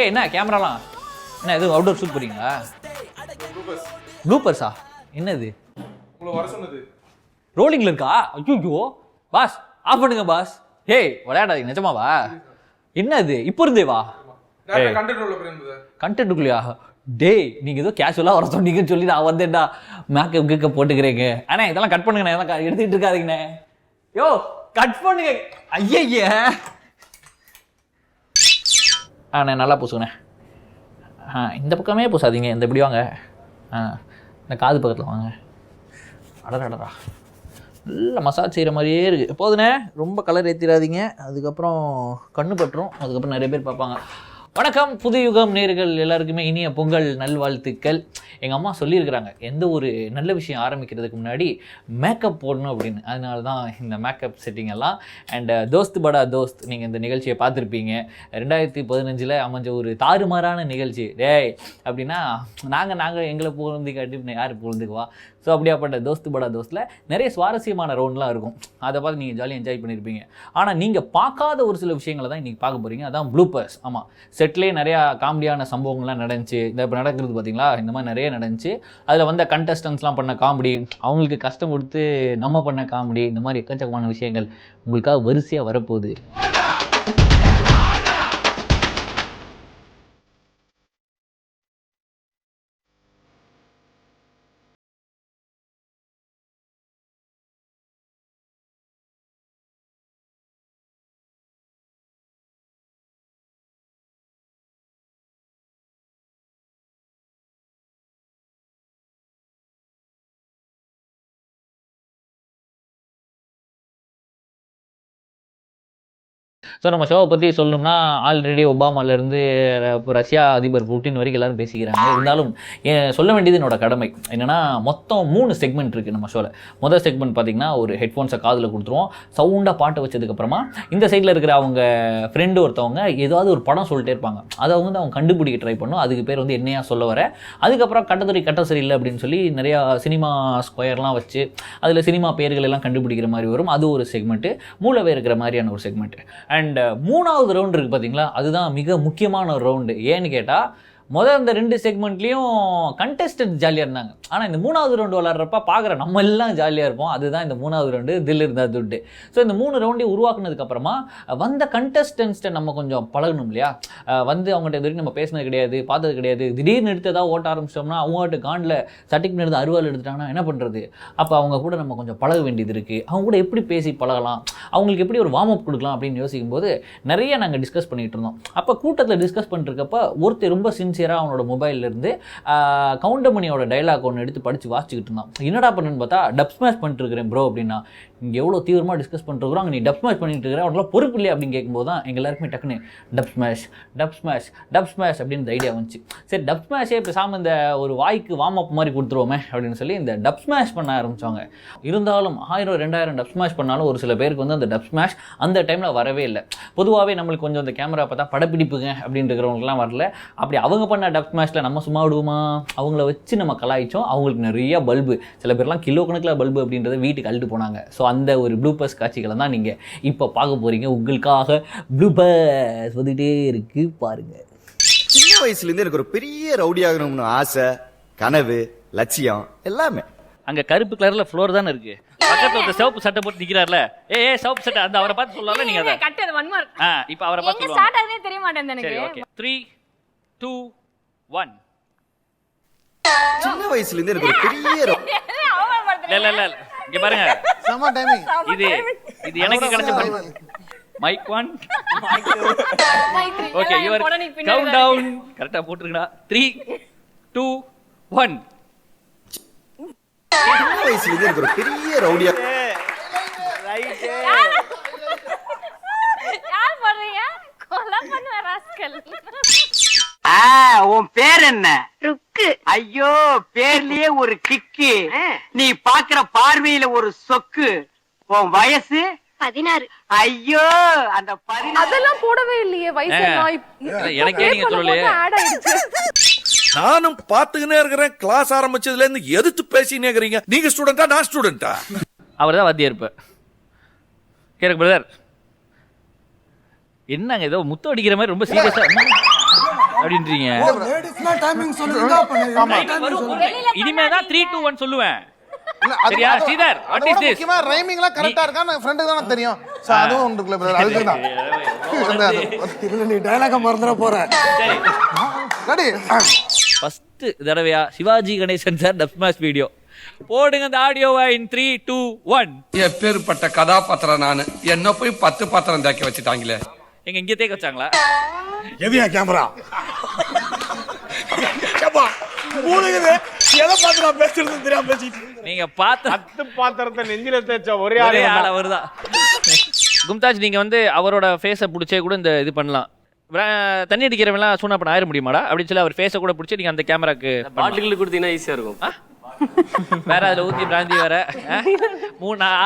என்ன கேமராலாம் என்ன எதுவும் அவுட்டோர் ஷூட் போறீங்களா? ப்ளூப்பர்ஸா? என்னது ரோலிங்ல இருக்கா? ஐயோ பாஸ் ஆஃப் பண்ணுங்க பாஸ். ஏய் விளையாடாதீங்க நிஜமாவா? என்ன இது இப்போ இருந்தே வா கண்டென்ட்டுக்குள்ளயா? டேய் நீங்க ஏதோ கேஷுவலா வர சொன்னீங்கன்னு சொல்லி நான் வந்தேன்டா மேக்கப் கேக்கப் போட்டுக்கிறேங்க. அண்ணா இதெல்லாம் கட் பண்ணுங்கண்ணே, இதெல்லாம் எடுத்துட்டு இருக்காதீங்கண்ணே. யோ கட் பண்ணுங்க. ஐய அண்ணே நல்லா பூசுங்கண்ணே. இந்த பக்கமே பூசாதீங்க, இந்த இப்படி வாங்க. இந்த காது பக்கத்தில் வாங்க. அடடா நல்ல மசாஜ் செய்கிற மாதிரியே இருக்குது. போதுண்ணே ரொம்ப கலர் ஏற்றிடாதீங்க, அதுக்கப்புறம் கண்ணு பட்டுரும், அதுக்கப்புறம் நிறைய பேர் பார்ப்பாங்க. வணக்கம் புது யுகம் நேயர்கள் எல்லாருக்குமே இனிய பொங்கல் நல்வாழ்த்துக்கள். எங்கள் அம்மா சொல்லியிருக்கிறாங்க எந்த ஒரு நல்ல விஷயம் ஆரம்பிக்கிறதுக்கு முன்னாடி மேக்கப் போடணும் அப்படின்னு. அதனால தான் இந்த மேக்கப் செட்டிங் எல்லாம். அண்ட் தோஸ்த் படா தோஸ்த் நீங்கள் இந்த நிகழ்ச்சியை பார்த்துருப்பீங்க. 2015 அமைஞ்ச ஒரு தாறுமாறான நிகழ்ச்சி. டேய் அப்படின்னா நாங்கள் எங்களை புகழ்ந்து காட்டி யார் புகழ்ந்துக்குவா? ஸோ அப்படியாப்பட்ட தோஸ்த் படா தோஸ்தில் நிறைய சுவாரஸ்யமான ரவுண்ட்லாம் இருக்கும். அதை பார்த்து நீங்கள் ஜாலியாக என்ஜாய் பண்ணியிருப்பீங்க. ஆனால் நீங்கள் பார்க்காத ஒரு சில விஷயங்களை தான் இன்றைக்கி பார்க்க போகிறீங்க. அதான் ப்ளூப்பர்ஸ். ஆமாம், செட்லேயே நிறையா காமெடியான சம்பவங்கள்லாம் நடந்துச்சு. இந்த இப்போ நடக்கிறது பார்த்தீங்களா, இந்த மாதிரி நிறைய நடந்துச்சு. அதில் வந்த கண்டஸ்டன்ஸ்லாம் பண்ண காமெடி, அவங்களுக்கு கஷ்டம் கொடுத்து நம்ம பண்ண காமெடி, இந்த மாதிரி எக்கச்சக்கமான விஷயங்கள் உங்களுக்காக வரிசையாக வரப்போகுது. ஸோ நம்ம ஷோவை பற்றி சொல்லணும்னா ஆல்ரெடி ஒபாமாலேருந்து இப்போ ரஷ்யா அதிபர் புட்டின் வரைக்கும் எல்லோரும் பேசிக்கிறாங்க. இருந்தாலும் சொல்ல வேண்டியது என்னோட கடமை என்னென்னா, மொத்தம் 3 செக்மெண்ட் இருக்குது நம்ம ஷோவில். முதல் செக்மெண்ட் பார்த்திங்கன்னா ஒரு ஹெட்ஃபோன்ஸை காதில் கொடுத்துருவோம், சவுண்டாக பாட்டை வச்சதுக்கப்புறமா இந்த சைடில் இருக்கிற அவங்க ஃப்ரெண்டு ஒருத்தவங்க ஏதாவது ஒரு படம் சொல்லிட்டே இருப்பாங்க. அதை அவங்க கண்டுபிடிக்க ட்ரை பண்ணும். அதுக்கு பேர் என்னையா சொல்ல வர. அதுக்கப்புறம் கட்டத்துறை கட்ட சரியில்லை அப்படின்னு சொல்லி நிறையா சினிமா ஸ்கொயர்லாம் வச்சு அதில் சினிமா பேர்கள் எல்லாம் கண்டுபிடிக்கிற மாதிரி வரும். அது ஒரு செக்மெண்ட்டு. மூலவே இருக்கிற மாதிரியான ஒரு செக்மெண்ட்டு. அண்ட் 3வது ரவுண்ட் இருக்குது பார்த்தீங்களா, அதுதான் மிக முக்கியமான ஒரு ரவுண்டு. ஏன்னு கேட்டால் இந்த 2 செக்மெண்ட்லேயும் கண்டெஸ்டன்ட் ஜாலியாக இருந்தாங்க. ஆனால் இந்த 3வது ரவுண்டு விளாட்றப்ப பார்க்குற நம்ம எல்லாம் ஜாலியாக இருப்போம். அதுதான் இந்த 3வது ரவுண்டு, தில் இருந்தால் துட்டு. ஸோ இந்த 3 ரவுண்டையும் உருவாக்குனதுக்கப்புறமா வந்த கண்டெஸ்டன்ஸ்ட்டை நம்ம கொஞ்சம் பழகணும் இல்லையா? அவங்கள்ட்ட இது வரைக்கும் நம்ம பேசினது கிடையாது, பார்த்தது கிடையாது. திடீர்னு எடுத்து ஏதாவது ஓட்ட ஆரம்பிச்சிட்டோம்னா அவங்ககிட்ட காண்டில் சட்டிக்கு எடுத்து அருவாள் எடுத்துட்டாங்கன்னா என்ன பண்ணுறது? அப்போ அவங்க கூட நம்ம கொஞ்சம் பழக வேண்டியது இருக்குது. அவங்க கூட எப்படி பேசி பழகலாம், அவங்களுக்கு எப்படி ஒரு வார்ம் அப் கொடுக்கலாம் அப்படின்னு யோசிக்கும் போது நிறைய நாங்கள் டிஸ்கஸ் பண்ணிகிட்டு இருந்தோம். அப்போ கூட்டத்தில் டிஸ்கஸ் பண்ணிருக்கப்போ ஒருத்தர் ரொம்ப சின்சியராக அவனோட மொபைல்லேருந்து கவுண்டமணியோட டைலாக் ஒன்று எடுத்து படித்து வாசிச்சுக்கிட்டு இருந்தான். என்னடா பண்ணுன்னு பார்த்தா டப் ஸ்மாஷ் பண்ணிட்டு இருக்கிறேன் ப்ரோ அப்படின்னா. இங்கே எவ்வளோ தீவிரமாக டிஸ்கஸ் பண்ணிருக்கிறோம், அங்கே நீ டப் ஸ்மாஷ் பண்ணிட்டு இருக்கிற, அவங்களாம் பொறுப்பு இல்லையா அப்படின்னு கேட்கும்போது தான் எங்கள் எல்லாருக்குமே டக்குன்னு dub smash dub smash dub smash அப்படின்னு ஐடியா வந்துச்சு. சரி டப் ஸ்மாஷே பேசாமல் இந்த ஒரு வாய்க்கு வார்ம் அப் மாதிரி கொடுத்துருவோமே அப்படின்னு சொல்லி இந்த டப் ஸ்மாஷ் பண்ண ஆரம்பித்தாங்க. இருந்தாலும் 1000 2000 டப் ஸ்மாஷ் பண்ணாலும் ஒரு சில பேருக்கு அந்த டப் ஸ்மாஷ் அந்த டைமில் வரவே இல்லை. பொதுவாகவே நம்மளுக்கு கொஞ்சம் அந்த கேமரா பார்த்தா படப்பிடிப்புங்க அப்படின்னு இருக்கிறவங்களுக்குலாம் வரல. அப்படி அவங்க பண்ண டப் ஸ்மாஷில் நம்ம சும்மா விடுவோமா? அவங்கள வச்சு நம்ம கலாய்ச்சோம். அவங்களுக்கு நிறைய பல்பு, சில பேர்லாம் கிலோ கணக்கில் பல்பு அப்படின்றத வீட்டுக்கு அழுட்டு போனாங்க. ஸோ அந்த ஒரு ப்ளூபர்ஸ் காட்சிகளை தான் நீங்கள் இப்போ பார்க்க போகிறீங்க. உங்களுக்காக ப்ளூபர்ஸ் வந்துகிட்டே இருக்கு பாருங்க. சின்ன வயசுலேருந்து எனக்கு ஒரு பெரிய ரவுடி ஆகணும்னு ஆசை, கனவு, லட்சியம் எல்லாமே. அங்கே கருப்பு கலரில் ஃப்ளோர் தானே இருக்கு, பக்கத்துல ஒரு சிவப்பு சட்டை போட்டு நிக்கிறார்ல, சிவப்பு சட்டை, அந்த அவரை பார்த்து சொல்லலாம். நீங்க அதை கட்டது வன்மார். இப்போ அவரை பார்த்து சொல்லுங்க. ஸ்டார்ட் ஆகுதே தெரிய மாட்டேங்குது எனக்கு. சரி ஓகே 3 2 1. சின்ன வயசுல இருந்து எனக்கு ஒரு பெரிய இல்ல இங்க பாருங்க, சம டைமிங். இது எனக்கு கிடைச்ச mike 1 okay. Your countdown கரெக்ட்டா போட்டுருங்கடா. 3 2 1. சின்ன வயசுல இருந்து எனக்கு ஒரு பெரிய ரவுடியா. ரைட். யார் பண்றீங்க? கொலை பண்ண ராஸ்கல். உன் பேர் என்ன? ருக்கு. ஐயோ, பேர்லயே ஒரு கிக்கு, நீ பாக்குற பார்வையில ஒரு சொக்கு. உன் வயசு 16. ஐயோ, அந்த 16 அதெல்லாம் போடவே இல்லையே வயசு. எனக்கே நீங்க சொல்லலையே. ஆட் ஆயிடுச்சு. நானும் பாத்துக்கினே இருக்கிறேன். கிளாஸ் ஆரம்பிச்சதுல இருந்து எதிர்த்து பேசினே இருக்கிறீங்க. நீங்க ஸ்டூடெண்டா நான் ஸ்டூடெண்டா? அவர்தான் வாத்தியார். இப்ப கேட்க பிரதர் என்னங்க ஏதோ முத்தம் அடிக்கிற மாதிரி ரொம்ப சீரியஸா அப்படின்றீங்க. இனிமே தான் 3 2 1 சொல்லுவேன். சரியா ஸ்ரீதர் வாட் இஸ் திஸ்? முக்கியமா ரைமிங்லாம் கரெக்ட்டா இருக்கான்னு ஃப்ரெண்டுக்கு தான தெரியும். சோ அதுவும் ஒன்றுக்குள்ள பிரதர் அதுதான். இல்ல நீ டயலாக மறந்துற போற. சரி ரெடி. ஃபர்ஸ்ட் தடவையா Sivaji Ganesan sir dub smash video போடுங்க அந்த ஆடியோவை இன் 3 2 1. எப்பேற்பட்ட கதாபாத்திரம் நானு என்ன போய் 10 பாத்திரம் தேக்க வச்சுட்டாங்களே. எங்க இங்க தேக்க வச்சாங்களா? எவியா கேமரா. கேப்பா மூணுகுது எதை பார்த்து நான் பேசுறது தெரியாம பேசிட்டு. நீங்க பார்த்த 10 பாத்திரத்தை நெஞ்சில தேய்ச்ச ஒரே ஆள வருதா? கும்தாஜ் நீங்க வந்து அவரோட ஃபேஸை பிடிச்சே கூட இந்த இது பண்ணலாம். தண்ணி அடிக்கிறவங்களாம் சூனா பண்ண ஆயிர முடியுமாடா அப்படின்னு சொல்லி அவர் ஃபேஸை கூட பிடிச்சி நீங்க அந்த கேமராக்கு பாட்டில் கொடுத்தீங்கன்னா ஈஸியா இருக்கும். வேற அதுல ஊத்தி பிராந்தி வேற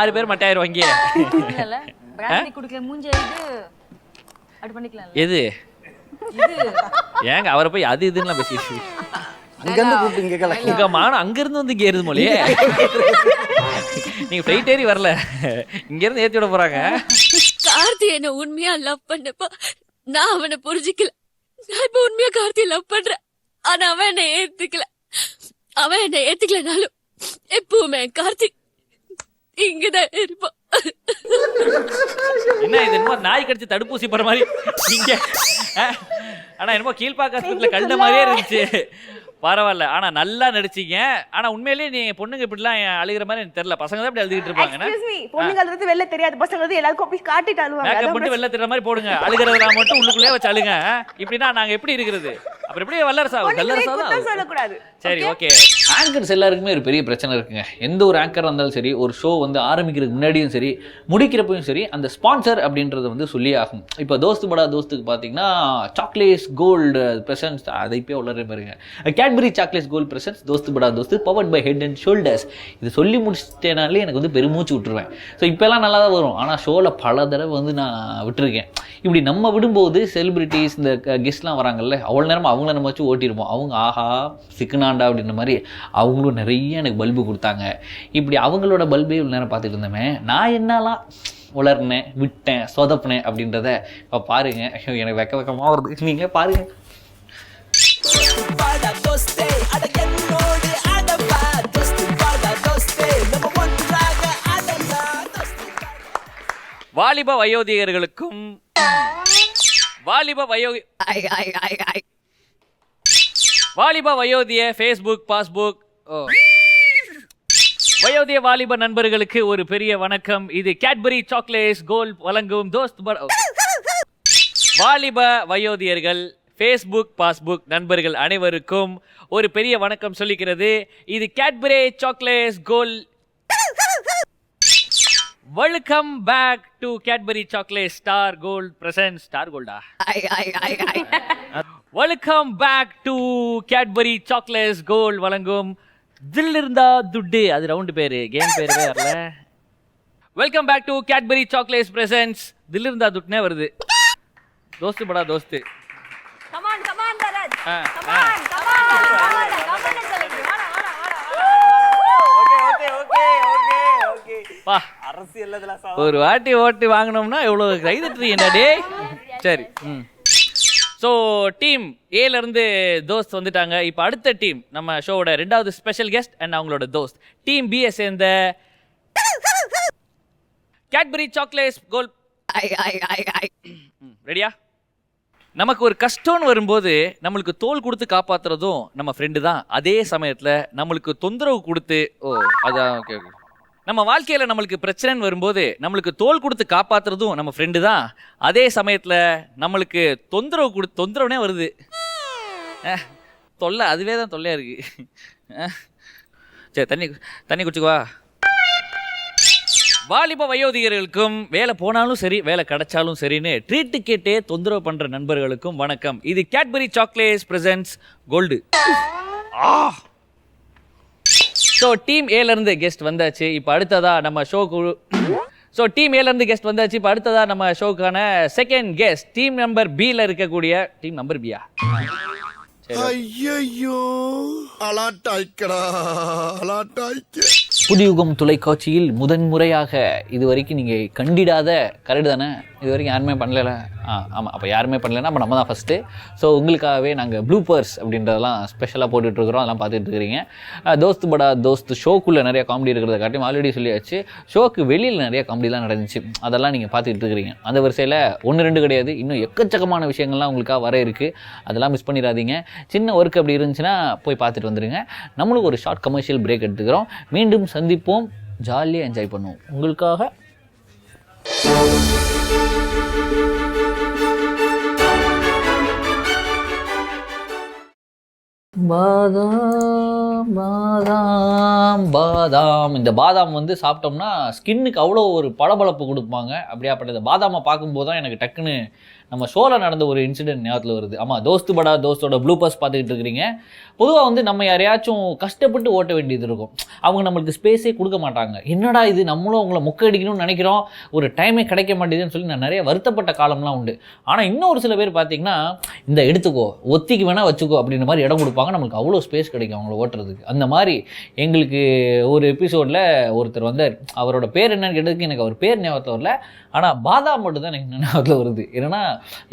6 பேர் மட்டும் ஆயிரம் வாங்கி எது ஏங்க அவரை போய் அது இதுன்னு பேசிட்டு அங்க இருந்து கூப்பிட்டு இங்க கேள. உங்க மானம் அங்க இருந்து வந்து இங்க ஏறுது மொழியே. நீங்க ஃப்ளைட் ஏறி வரல, இங்க இருந்து ஏத்தி விட போறாங்க. கார்த்தி என்ன உண்மையா லவ் பண்ணப்ப நான் அவனை புரிஞ்சுக்கல. நான் இப்ப உண்மையா கார்த்தியை லவ் பண்றேன். ஆனா அவன் என்ன ஏத்துக்கல. அவன் என்ன ஏத்துக்கலனாலும் எப்பவுமே கார்த்தி இங்கதான் இருப்பான். என்ன இது என்னமோ நாய் கடிச்சு தடுப்பூசி போற மாதிரி நீங்க. ஆனா என்னமோ கீழ்பாக்க ஹாஸ்பிட்டல்ல கண்ட மாதிரியே இருந்துச்சு. பரவாயில்ல, ஆனா நல்லா நடிச்சீங்க. ஆனா உண்மையிலேயே நீ பொண்ணுங்க இப்படிலாம் அழுகிற மாதிரி எனக்கு தெரியல. பசங்க தான் இப்படி அழுதுகிட்டு இருப்பாங்க. பொண்ணுங்க அழுது வெளில தெரியாது, பசங்க வந்து எல்லாருக்கும் போய் காட்டிட்டு அழுவாங்க. மேக்கப் பண்ணி வெளில தெரியற மாதிரி போடுங்க. அழுகிறதெல்லாம் மட்டும் உள்ளுக்குள்ளே வச்சு அழுங்க. இப்படின்னா நாங்க எப்படி இருக்கிறது? அப்புறம் எப்படி வல்லரசா தான் சொல்லக்கூடாது. சரி ஓகே. ஆங்கர்ஸ் எல்லாருக்குமே ஒரு பெரிய பிரச்சனை இருக்குங்க. எந்த ஒரு ஆங்கர் இருந்தாலும் சரி, ஒரு ஷோ வந்து ஆரம்பிக்கிறதுக்கு முன்னாடியும் சரி, முடிக்கிறப்பையும் சரி, அந்த ஸ்பான்சர் அப்படின்றத வந்து சொல்லி ஆகும். இப்போ தோஸ்து படா தோஸ்துக்கு பார்த்தீங்கன்னா சாக்லேட்ஸ் கோல்டு பிரசன்ஸ், அதை இப்போ உள்ளே பாருங்க, Cadbury chocolates gold presents Dosthu Bada Dosthu powered by Head and Shoulders. இது சொல்லி முடிச்சிட்டேனாலே எனக்கு வந்து பெருமூச்சு விட்டுருவேன். ஸோ இப்போல்லாம் நல்லா தான் வரும், ஆனால் ஷோவில் பல தடவை வந்து நான் விட்டுருக்கேன். இப்படி நம்ம விடும்போது செலிபிரிட்டிஸ் இந்த கெஸ்ட்லாம் வராங்கல்ல, அவ்வளோ நேரம் அவங்கள நம்ம வச்சு ஓட்டியிருப்போம். அவங்க ஆஹா சிக்கனாண்டா அப்படின்ற மாதிரி அவங்களும் நிறைய எனக்கு பல்பு கொடுத்தாங்க. இப்படி அவங்களோட பல்பே இவ்வளோ நேரம் பார்த்துட்டு இருந்தோமே, நான் என்னலாம் உளர்னேன், விட்டேன், சொதப்பினேன் அப்படின்றத இப்போ பாருங்க. எனக்கு வெக்கமாக வருது, நீங்களே பாருங்க. வாலிப வயோதிகர்களுக்கும் வாலிப வயோதிய ஃபேஸ்புக் பாஸ்புக் வயோதிய வாலிப நண்பர்களுக்கு ஒரு பெரிய வணக்கம். இது கேட்பரி சாக்லேட்ஸ் கோல்ட் வழங்கும் தோஸ்த் வாலிப வயோதியர்கள் ஃபேஸ்புக் பாஸ்புக் நண்பர்கள் அனைவருக்கும் ஒரு பெரிய வணக்கம் சொல்லிக்கிறது. இது Cadbury chocolates gold. Welcome back to Cadbury chocolate star gold present. Star கோல்டா? Welcome back to Cadbury chocolates gold வழங்கும் தில் இருந்தா துட்டு. அது ரவுண்ட் பேரு, கேம் பேரு வரல. Welcome back to Cadbury chocolates presents தில் இருந்தா துட்டுனே வருது. தோஸ்து படா தோஸ்து. கமான் கமான் பரத், ஒரு வாட்டி ஓட்டி வாங்கினோம்னா எவ்வளவு கைதட்டுறீங்கடா டேய். சரி, ஸோ டீம் ஏல இருந்து தோஸ்த் வந்துட்டாங்க. இப்போ அடுத்த டீம் நம்ம ஷோவோட 2வது ஸ்பெஷல் கெஸ்ட் அண்ட் அவங்களோட தோஸ்த் டீம் பிஎஸ் சேர்ந்த கேட்பரி சாக்லேட்ஸ் கோல்ட். ரெடியா? நமக்கு ஒரு கஷ்டம்னு வரும்போது நம்மளுக்கு தோல் கொடுத்து காப்பாத்துறதும் நம்ம ஃப்ரெண்டு தான். அதே சமயத்தில் நம்மளுக்கு தொந்தரவு கொடுத்து அதான் ஓகே ஓகே நம்ம வாழ்க்கையில் நம்மளுக்கு பிரச்சனைன்னு வரும்போது நம்மளுக்கு தோல் கொடுத்து காப்பாற்றுறதும் நம்ம ஃப்ரெண்டு தான். அதே சமயத்தில் நம்மளுக்கு தொந்தரவுனே வருது. தொல்லை அதுவே தான் தொல்லையாக இருக்குது. சரி தண்ணி குடிச்சுக்குவா. வாலிப வயோதிகர்களுக்கும் வேலை போனாலும் சரி வேலை கிடைச்சாலும் சரின்னு ட்ரீட்டு கேட்டே தொந்தரவு பண்ணுற நண்பர்களுக்கும் வணக்கம். இது Cadbury chocolates presents gold. So team ஏலேருந்து கெஸ்ட் வந்தாச்சு. இப்போ அடுத்ததா நம்ம ஷோக்கான செகண்ட் கெஸ்ட் டீம் நம்பர் பியில் இருக்கக்கூடிய டீம் நம்பர் பியா. ஐயோ அலாட்டாய்க்கடா அலாட்டாய்க்க. புதுயுகம் தொலைக்காட்சியில் முதன்முறையாக இது வரைக்கும் நீங்கள் கண்டிடாத கரெக்டு தானே, இது வரைக்கும் யாருமே பண்ணல. ஆமாம், அப்போ யாருமே பண்ணலைன்னா அப்போ நம்ம தான் ஃபஸ்ட்டு. ஸோ உங்களுக்காகவே நாங்கள் ப்ளூப்பர்ஸ் அப்படின்றதெல்லாம் ஸ்பெஷலாக போட்டுட்ருக்குறோம், அதெல்லாம் பார்த்துட்டு இருக்கிறீங்க. தோஸ்து படா தோஸ்து ஷோக்குள்ளே நிறைய காமெடி இருக்கிறத காட்டியும் ஆல்ரெடி சொல்லியாச்சு. ஷோக்கு வெளியில் நிறைய காமெடிலாம் நடந்துச்சு, அதெல்லாம் நீங்கள் பார்த்துட்டு இருக்கிறீங்க. அந்த வரிசையில் 1-2 கிடையாது, இன்னும் எக்கச்சக்கமான விஷயங்கள்லாம் உங்களுக்காக வர இருக்குது, அதெல்லாம் மிஸ் பண்ணிடாதீங்க. சின்ன ஒர்க் அப்படி இருந்துச்சுன்னா போய் பார்த்துட்டு வந்துடுங்க. நம்மளுக்கு ஒரு ஷார்ட் கமர்ஷியல் பிரேக் எடுத்துக்கிறோம், மீண்டும் சந்திப்போம், ஜாலியாக என்ஜாய் பண்ணுவோம். உங்களுக்காக பாதாம் பாதாம் பாதாம். இந்த பாதாம் வந்து சாப்பிட்டோம்னா ஸ்கின்னுக்கு அவ்வளோ ஒரு பளபளப்பு கொடுப்பாங்க. அப்படியாப்பட்ட பாதாமை பார்க்கும்போது தான் எனக்கு டக்குன்னு நம்ம ஷோவில் நடந்த ஒரு இன்சிடென்ட் ஞாபகத்தில் வருது. ஆமாம், தோஸ்து படா தோஸ்தோட ப்ளூப்பர்ஸ் பார்த்துக்கிட்டு இருக்கிறீங்க. பொதுவாக வந்து நம்ம யாரையாச்சும் கஷ்டப்பட்டு ஓட்ட வேண்டியது இருக்கும், அவங்க நம்மளுக்கு ஸ்பேஸே கொடுக்க மாட்டாங்க. என்னடா இது, நம்மளும் அவங்கள மொக்க அடிக்கணும்னு நினைக்கிறோம், ஒரு டைமே கிடைக்க மாட்டேதுன்னு சொல்லி நான் நிறைய வருத்தப்பட்ட காலம்லாம் உண்டு. ஆனால் இன்னும் ஒரு சில பேர் பார்த்தீங்கன்னா, இந்த எடுத்துக்கோ, ஒத்திக்கு வேணால் வச்சுக்கோ அப்படின்ற மாதிரி இடம் கொடுப்பாங்க, நம்மளுக்கு அவ்வளோ ஸ்பேஸ் கிடைக்கும் அவங்கள ஓட்டுறதுக்கு. அந்த மாதிரி எங்களுக்கு ஒரு எபிசோடில் ஒருத்தர் வந்தார், அவரோட பேர் என்னன்னு கேட்டதுக்கு எனக்கு அவர் பேர் ஞாபகத்தில் வரல, ஆனால் பாதாம் மட்டும் தான் எனக்கு ஞாபகத்தில் வருது. ஏன்னா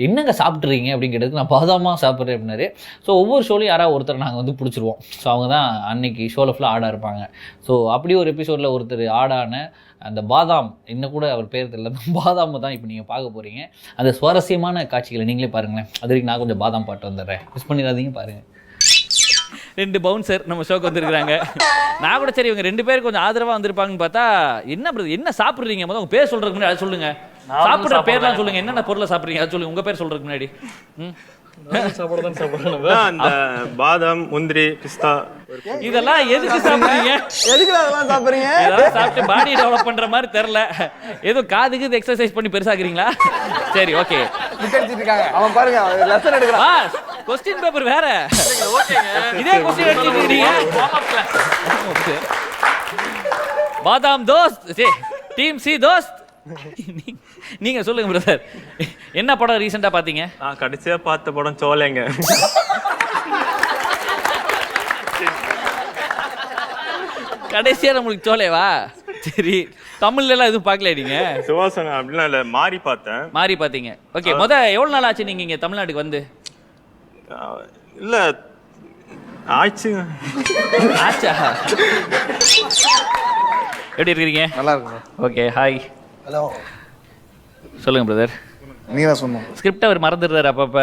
என்னங்க சாப்பிட்றீங்க அப்படின்னு கேட்டதுக்கு நான் பாதாமாக சாப்பிட்றேன் அப்படின்னாரு. ஸோ ஒவ்வொரு ஷோலையும் யாராவது ஒருத்தர் நாங்கள் வந்து பிடிச்சிருவோம். ஸோ அவங்க தான் அன்னைக்கு ஷோவில் ஃபுல்லாக ஆடாக இருப்பாங்க. ஸோ அப்படி ஒரு எபிசோடில் ஒருத்தர் ஆடான அந்த பாதாம், இன்னும் கூட அவர் பேர் தெரியல, அந்த பாதாமை தான் இப்போ நீங்கள் பார்க்க போகிறீங்க. அந்த சுவாரஸ்யமான காட்சிகளை நீங்களே பாருங்களேன். அது வரைக்கும் நான் கொஞ்சம் பாதாம் பாட்டு வந்துடுறேன், மிஸ் பண்ணிடாதீங்க, பாருங்கள். 2 பவுன்சர் நம்ம ஷோக்கு வந்துருக்குறாங்க. நான் கூட சரி இவங்க 2 பேரும் கொஞ்சம் ஆதரவாக வந்திருப்பாங்கன்னு பார்த்தா, என்ன சாப்பிட்றீங்க, முதல்ல உங்கள் பேர் சொல்கிறதுக்கு முன்னாடி அதை சொல்லுங்கள். சாப்பிட்ற பேர்லாம் சொல்லுங்கள், என்னென்ன பொருளை சாப்பிட்றீங்க அதை சொல்லுங்கள், உங்கள் பேர் சொல்கிறதுக்கு முன்னாடி. அந்த பாதாம், முந்திரி, பிஸ்தா இதெல்லாம் எதுக்கு சாப்பிட்றீங்க? இதெல்லாம் சாப்பிட்டு பாடி டெவலப் பண்ற மாதிரி தெரியல, ஏதோ காதுக்கு எக்ஸசைஸ் பண்ணி பெருசாக்குறீங்களா? சரி, ஓகே. அவன் பாருங்க லெசன் எடுக்கிறான். கொஸ்டின் பேப்பர் வேற, இதே கொஸ்டின் எடுத்துட்டு இருக்கீங்க. பாதாம் தோஸ்த், டீம் சி தோஸ்த். நீங்க சொல்லுங்க பிரதர், என்ன படம் ரீசெண்டா பாத்தீங்க? கடைசியா பார்த்த படம் சோலைங்க. கடைசியா நம்மளுக்கு சோலைவா? சரி, தமிழ்ல எல்லாம் எதுவும் பார்க்கல நீங்க? சுவாசம் அப்படிலாம் இல்ல, மாறி பார்த்தேன். மாறி பாத்தீங்க, ஓகே. எவ்வளவு நாள் ஆச்சு நீங்க இங்க தமிழ்நாட்டுக்கு வந்து? இல்ல ஆச்சு. ஆச்சா? எப்படி இருக்கீங்க? நல்லா இருக்குங்க. Okay, hi. ஹலோ, சொல்லுங்க பிரதர். நீங்க தான் சொன்னோம். ஸ்கிரிப்ட் அவர் மறந்துடுறாரு அப்பப்ப.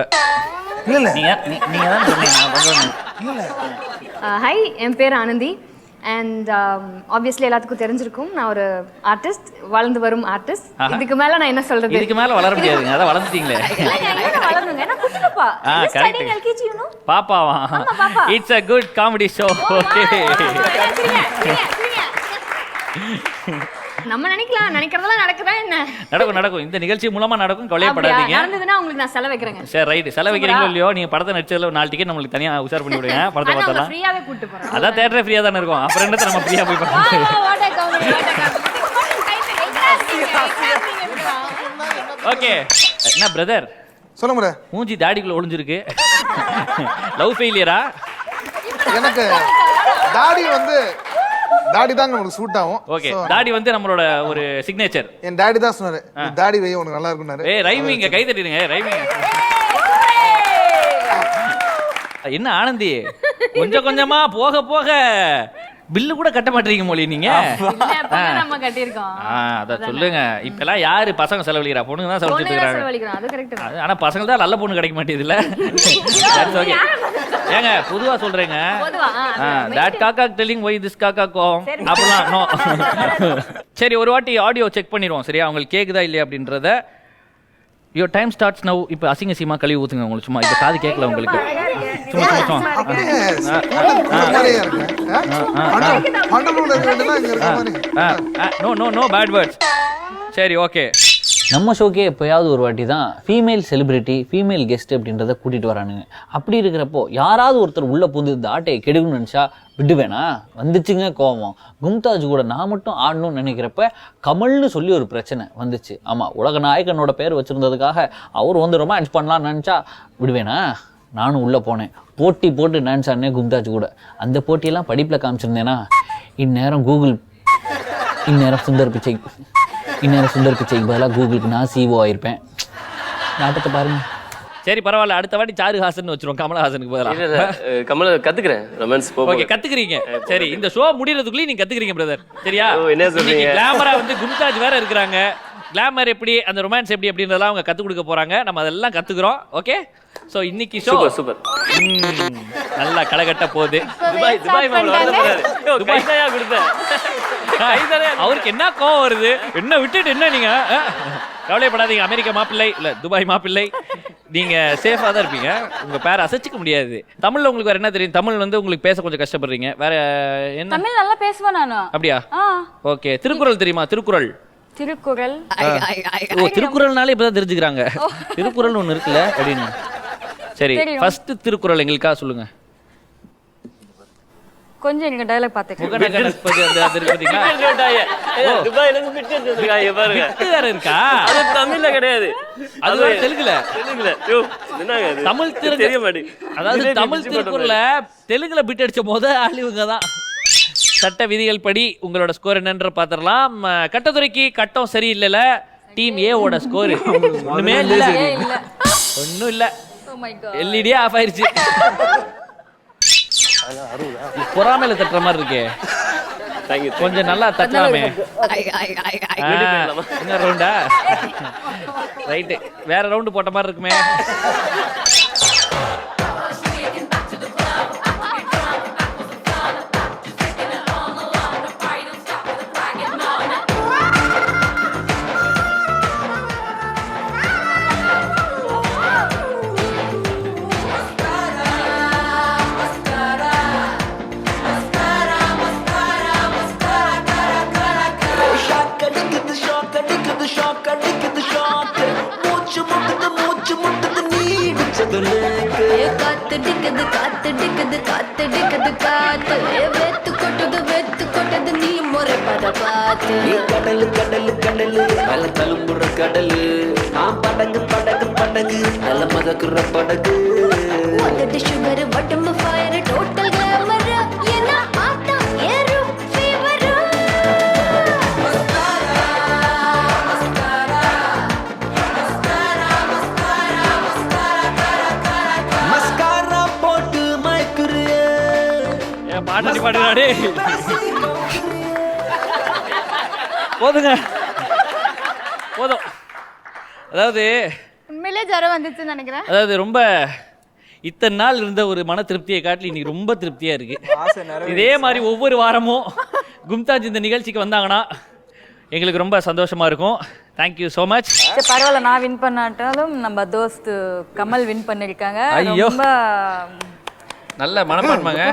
இல்ல நீங்க தான் சொன்னீங்க, நான் பண்றேன். ஹாய், என் பேர் ஆனந்தி. அண்ட் ஆப்வியஸ்லி எல்லாத்துக்கும் தெரிஞ்சிருக்கும், நான் ஒரு ஆர்டிஸ்ட், வளர்ந்து வரும் ஆர்டிஸ்ட். இதுக்கு மேல நான் என்ன சொல்றது? இதுக்கு மேல வளர முடியாதுங்க, அதான் வளர்ந்துட்டீங்களே. வளரணுங்க, நான் குட்டி பாப்பா. கரெக்ட். LKG, you know? பாப்பாவா? It's a good comedy show. Okay. நம்ம நினைக்கிறதெல்லாம் நடக்குதா என்ன? நடக்கும். இந்த நிகழ்ச்சி மூலமா நடக்கும், கவலையப்படாதீங்க. நடந்ததுன்னா உங்களுக்கு நான் செலவு வைக்கிறேங்க. சரி, ரைட். செலவு வைக்கிறீங்களோ இல்லையோ, நீங்க படத்தை நடிச்சதுல 4 டிக்கெட் நம்மளுக்கு தனியா உஷார் பண்ணி விடுங்க, படத்தை பார்த்தலாம். ஃப்ரீயாவே கூட்டி போறேன். அதான் தியேட்டரே ஃப்ரீயா தானே இருக்கும், அப்புறம் என்னத்தை நம்ம ஃப்ரீயா போய் பார்க்கலாம். ஓகே, என்ன பிரதர் சொல்லுங்க ப்ரோ. மூஞ்சி தாடிக்குள்ள ஒளிஞ்சிருக்கு, லவ் ஃபெயிலியரா? எனக்கு தாடி தாங்க உங்களுக்கு சூட் ஆகும். ஓகே, தாடி வந்து நம்மளோட ஒரு சிக்னேச்சர். என் டாடி தான் சொன்னாரு, தாடி வை உனக்கு நல்லா இருக்கும்னாரு. ரைமிங்க, கை தட்டிடுங்க, ரைமிங்க. என்ன ஆனந்தி, கொஞ்சம் கொஞ்சமா போக போக பில்லு கூட கட்ட மாட்டீங்க மொழி நீங்க. நம்ம கட்டியிருக்கோம். அத சொல்லுங்க. இப்பெல்லாம் யாரு பசங்க செலவழிக்கிறா? பொண்ணுங்க தான் செலவழிக்கிறாங்க. அது கரெக்ட். ஆனா பசங்க தான் நல்ல பொண்ணு கிடைக்க மாட்டேதுல. ஏங்க பொதுவா சொல்றேங்க, that காக்கா telling why this காக்கா கோம் அப்படிலாம் நோ. சரி, ஒரு வாட்டி ஆடியோ செக் பண்ணிடுவோம், சரியா? உங்களுக்கு கேக்குதா இல்லையா அப்படின்றத. your time starts now. இப்போ அசிங்கசியமா கழுவி ஊத்துங்க உங்களுக்கு, சும்மா இப்போ காது கேட்கல உங்களுக்கு. No bad words. சரி, ஓகே. நம்ம ஷோக்கே எப்போயாவது ஒரு வாட்டி தான் ஃபீமேல் செலிபிரிட்டி, ஃபீமேல் கெஸ்ட் அப்படின்றத கூட்டிகிட்டு வரானுங்க. அப்படி இருக்கிறப்போ யாராவது ஒருத்தர் உள்ளே புந்து இந்த ஆட்டையை கெடுக்கணும்னு நினச்சா விடுவேனா? வந்துச்சுங்க கோவம். மும்தாஜ் கூட நான் மட்டும் ஆடணும்னு நினைக்கிறப்ப கமல்னு சொல்லி ஒரு பிரச்சனை வந்துச்சு. ஆமாம், உலக நாயகனோட பேர் வச்சுருந்ததுக்காக அவர் வந்து ரொமான்ஸ் பண்ணலான்னு நினச்சா விடுவேனா? நானும் உள்ளே போனேன், போட்டி போட்டு டான்ஸ் ஆடினேன் கும்தாஜ் கூட. அந்த போட்டியெல்லாம் படிப்பில் காமிச்சிருந்தேன்னா இந்நேரம் கூகுள் இந்நேரம் சுந்தர் பிச்சைக்கு பதிலாக கூகுளுக்கு நான் சிஓ ஆயிருப்பேன். நாட்டத்தை பாருங்க. சரி பரவாயில்ல, அடுத்த வாட்டி சாருஹாசன் வச்சிருவோம் கமலஹாசனுக்கு பதிலாக. கமல கத்துக்கிறேன் ரொமான்ஸ். ஓகே கத்துக்கிறீங்க. சரி இந்த ஷோ முடியறதுக்குள்ளே நீங்க கத்துக்கிறீங்க பிரதர். சரியா? என்ன சொல்றீங்க? கிளாமரா வந்து கும்தாஜ் வேற இருக்கிறாங்க. கிளாமர் எப்படி, அந்த ரொமான்ஸ் எப்படி அப்படின்றதெல்லாம் அவங்க கத்து கொடுக்க போறாங்க. நம்ம அதெல்லாம் கத்துக்கிறோம். ஓகே சோ இன்னைக்கு ஷோ சூப்பர் நல்லா களைகட்ட போகுது. அவருக்கு என்ன கோவம் வருது, என்ன விட்டுட்டு என்ன நீங்க கவலைப்படாதீங்க. அமெரிக்கா மாப்பிள்ளை இல்ல துபாய் மாப்பிள்ளை, நீங்க சேஃபா தான் இருப்பீங்க. உங்க பேரை அசைச்சிக்க முடியாது. தமிழ்ல உங்களுக்கு வேற என்ன தெரியும்? தமிழ் வந்து உங்களுக்கு பேச கொஞ்சம் கஷ்டப்படுறீங்க. வேற என்ன? தமிழ் நல்லா பேசுவேன் நானு. அப்படியா? ஓகே. திருக்குறள் தெரியுமா? திருக்குறள் ஓ திருக்குறள்னாலே இப்பதான் தெரிஞ்சுக்கிறாங்க. திருக்குறள் ஒண்ணு இருக்குல்ல அப்படின்னு. சரி ஃபர்ஸ்ட் திருக்குறள் எங்களுக்காக சொல்லுங்க. கொஞ்சம் நீங்க டயலாக் பாத்துக்கங்க. இருக்கா? அது தமிழ்ல கிடையாது, அது தெலுங்குல. தமிழ் தெரிய மாட்டேங்குது. அதாவது தமிழ் திருக்குறள்ல தெலுங்குல பிட் அடிச்ச ஆள் இவங்க தான். சட்ட விதிகள் படி உங்களோட ஸ்கோர் என்னன்ற பாத்திரலாம். கட்டத்துறைக்கு கட்டம் சரியில்லைல. டீம் ஏ ஓட ஸ்கோர் ஒண்ணுமே இல்ல, ஒண்ணும் இல்ல. எல்இடியே ஆஃப் ஆயிருச்சு. பொறாமையில தட்டுற மாதிரி இருக்கே, கொஞ்சம் நல்லா தட்டலாமே. என்ன ரவுண்டா? ரைட்டு, வேற ரவுண்டு போட்ட மாதிரி இருக்குமே. கடலு கடலு கடலு நல்ல தழும்புற கடலு, நான் படகு படகு படகு நல்ல மதக்குற படகு. சுகர் உடம்பு ஃபயர் டோட்டல் கிளாமர் என்ன ஆட்டா ஏறு ஃபீவர். மஸ்காரா போட்டு மயக்குறியே ஏன் பாட்டு பாடுறாடே. போதுங்க போதும். அதாவது உண்மையிலே ஜரம் வந்துச்சுன்னு நினைக்கிறேன். அதாவது ரொம்ப இத்தனை நாள் இருந்த ஒரு மன திருப்தியை காட்டில் இன்னைக்கு ரொம்ப திருப்தியா இருக்கு. இதே மாதிரி ஒவ்வொரு வாரமும் கும்தாஜ் இந்த நிகழ்ச்சிக்கு வந்தாங்கன்னா எங்களுக்கு ரொம்ப சந்தோஷமா இருக்கும். Thank you so much. பரவாயில்ல, நான் வின் பண்ணாட்டாலும் நம்ம தோஸ்த் கமல் வின் பண்ணிருக்காங்க. ஐயோ ரொம்ப நல்ல மனப்பான்மைங்க.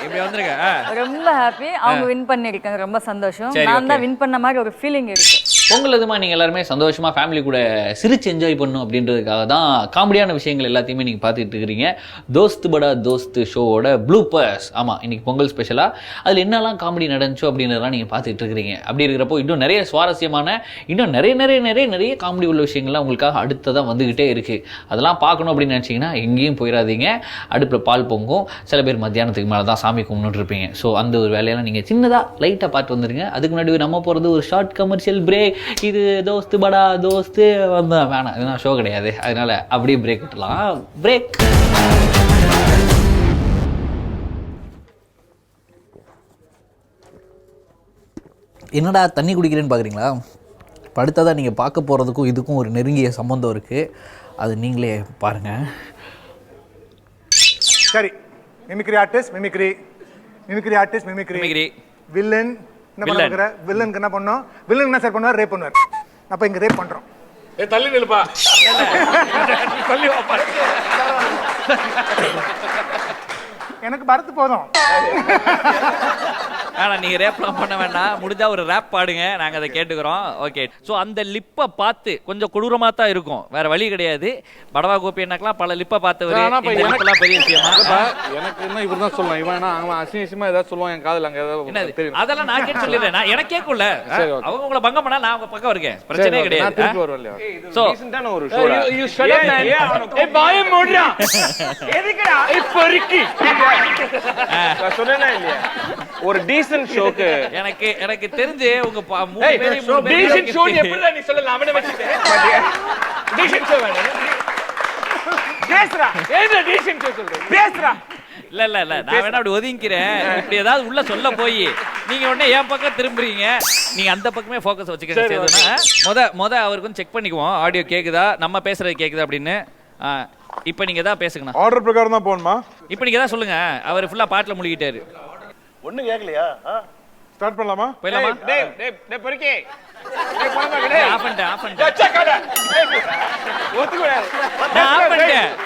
இப்படி வந்துருங்க. ரொம்ப ஹாப்பி. அவங்க வின் பண்ணிருக்காங்க, ரொம்ப சந்தோஷம். நான் தான் வின் பண்ண மாதிரி ஒரு ஃபீலிங் இருக்கு. பொங்கல் அதுமா நீங்கள் எல்லாருமே சந்தோஷமாக ஃபேமிலி கூட சிரிச்சு என்ஜாய் பண்ணணும் அப்படின்றதுக்காக தான் காமெடியான விஷயங்கள் எல்லாத்தையுமே நீங்கள் பார்த்துட்டு இருக்கிறீங்க. தோஸ்து படா தோஸ்து ஷோவோட ப்ளூப்பர்ஸ். ஆமாம், இன்னைக்கு பொங்கல் ஸ்பெஷலாக அதில் என்னெல்லாம் காமெடி நடந்துச்சோ அப்படின்றதெல்லாம் நீங்கள் பார்த்துட்டு இருக்கிறீங்க. அப்படி இருக்கிறப்போ இன்னும் நிறைய சுவாரஸ்யமான, இன்னும் நிறைய நிறைய நிறைய நிறைய காமெடி உள்ள விஷயங்கள்லாம் உங்களுக்காக அடுத்ததாக வந்துக்கிட்டே இருக்குது. அதெல்லாம் பார்க்கணும் அப்படின்னு நினச்சிங்கன்னா எங்கேயும் போயிடாதீங்க. அடுப்பில் பால் பொங்கும். சில பேர் மத்தியானத்துக்கு மேலே தான் சாமி கும்பிட்டு இருப்பீங்க. ஸோ அந்த ஒரு வேலையெல்லாம் நீங்கள் சின்னதாக லைட்டாக பார்த்து வந்துடுங்க. அதுக்கு முன்னாடி நம்ம போகிறது ஒரு ஷார்ட் கமர்ஷியல் பிரேக். இது தோஸ்து படா தோஸ்து வந்தா வேணாம், இதெல்லாம் ஷோ கிடையாது. அதனால அப்படியே பிரேக் விட்டுலாம். பிரேக். என்னடா தண்ணி குடிக்கிறேன்னு பார்க்குறீங்களா? படுத்தாதான் நீங்கள் பார்க்க போகிறதுக்கும் இதுக்கும் ஒரு நெருங்கிய சம்பந்தம் இருக்குது. அது நீங்களே பாருங்கள். சரி, mimicry artist mimicry, mimicry artist mimicry, villain என்ன பண்ண போகிற? வில்லனுக்கு என்ன பண்ணோம்? வில்லன் என்ன சார் பண்ணுவார்? ரேப் பண்ணுவார். அப்போ இங்கே ரேப் பண்ணுறோம். தள்ளி நிலுப்பா. எனக்கு பரத்து போதும். ஆனால் நீங்கள் ரேப்லாம் பண்ண வேண்டாம், முடிஞ்சா ஒரு ரேப் பாடுங்க, நாங்கள் அதை கேட்டுக்கிறோம். ஓகே, ஸோ அந்த லிப்பை பார்த்து கொஞ்சம் கொடூரமாக தான் இருக்கும், வேற வழி கிடையாது. படவா கோபி என்னக்கெல்லாம் பல லிப்பை பார்த்தவர், எனக்கெல்லாம் பெரிய விஷயமா? எனக்கு என்ன இப்படி தான் சொல்லலாம், இவன் அவன் அசிங்கமா ஏதாவது சொல்லுவான் என் காதுல, அங்க என்னது அதெல்லாம் நான் கேட்டு சொல்லிடுறேன். நான் எனக்கு கேட்கல, அவங்க உங்களை பங்கம் பண்ணா நான் உங்க பக்கம் இருக்கேன், பிரச்சனையே கிடையாது. ஸோ ஒரு ஒரு டீசன்ட் ஷோக்கு எனக்கு எனக்கு தெரிஞ்சு உங்க டீசன்ட் ஷோ எப்படி நீ சொல்லல, அவனை வச்சிட்டு டீசன்ட் ஷோ வேணும் பேசுறா, ஏன் டீசன்ட் ஷோ சொல்ற பேசுறா? இல்ல இல்ல இல்ல, நான் வேணா அப்படி ஒதுங்கிக்கிறேன். இப்படி ஏதாவது உள்ள சொல்ல போய் நீங்க உடனே என் பக்கம் திரும்புறீங்க, நீங்க அந்த பக்கமே ஃபோக்கஸ் வச்சுக்கிறேன். முத அவருக்கும் செக் பண்ணிக்குவோம், ஆடியோ கேக்குதா, நம்ம பேசுறது கேக்குதா அப்படின்னு. இப்போ நீங்க தான் பேசுங்கண்ணா. ஆர்டர் பிரகாரம் தான் போகணுமா? இப்போ நீங்க தான் சொல்லுங்க. அவர் ஃபுல்லா பாட்டுல முழுகிட்டாரு. ஒண்ணும் கேட்கலையா? ஸ்டார்ட் பண்ணலாமா? போயிடலாமா? டேய் பொறுக்கி ஆஃப் பண்ணிட்டேன்.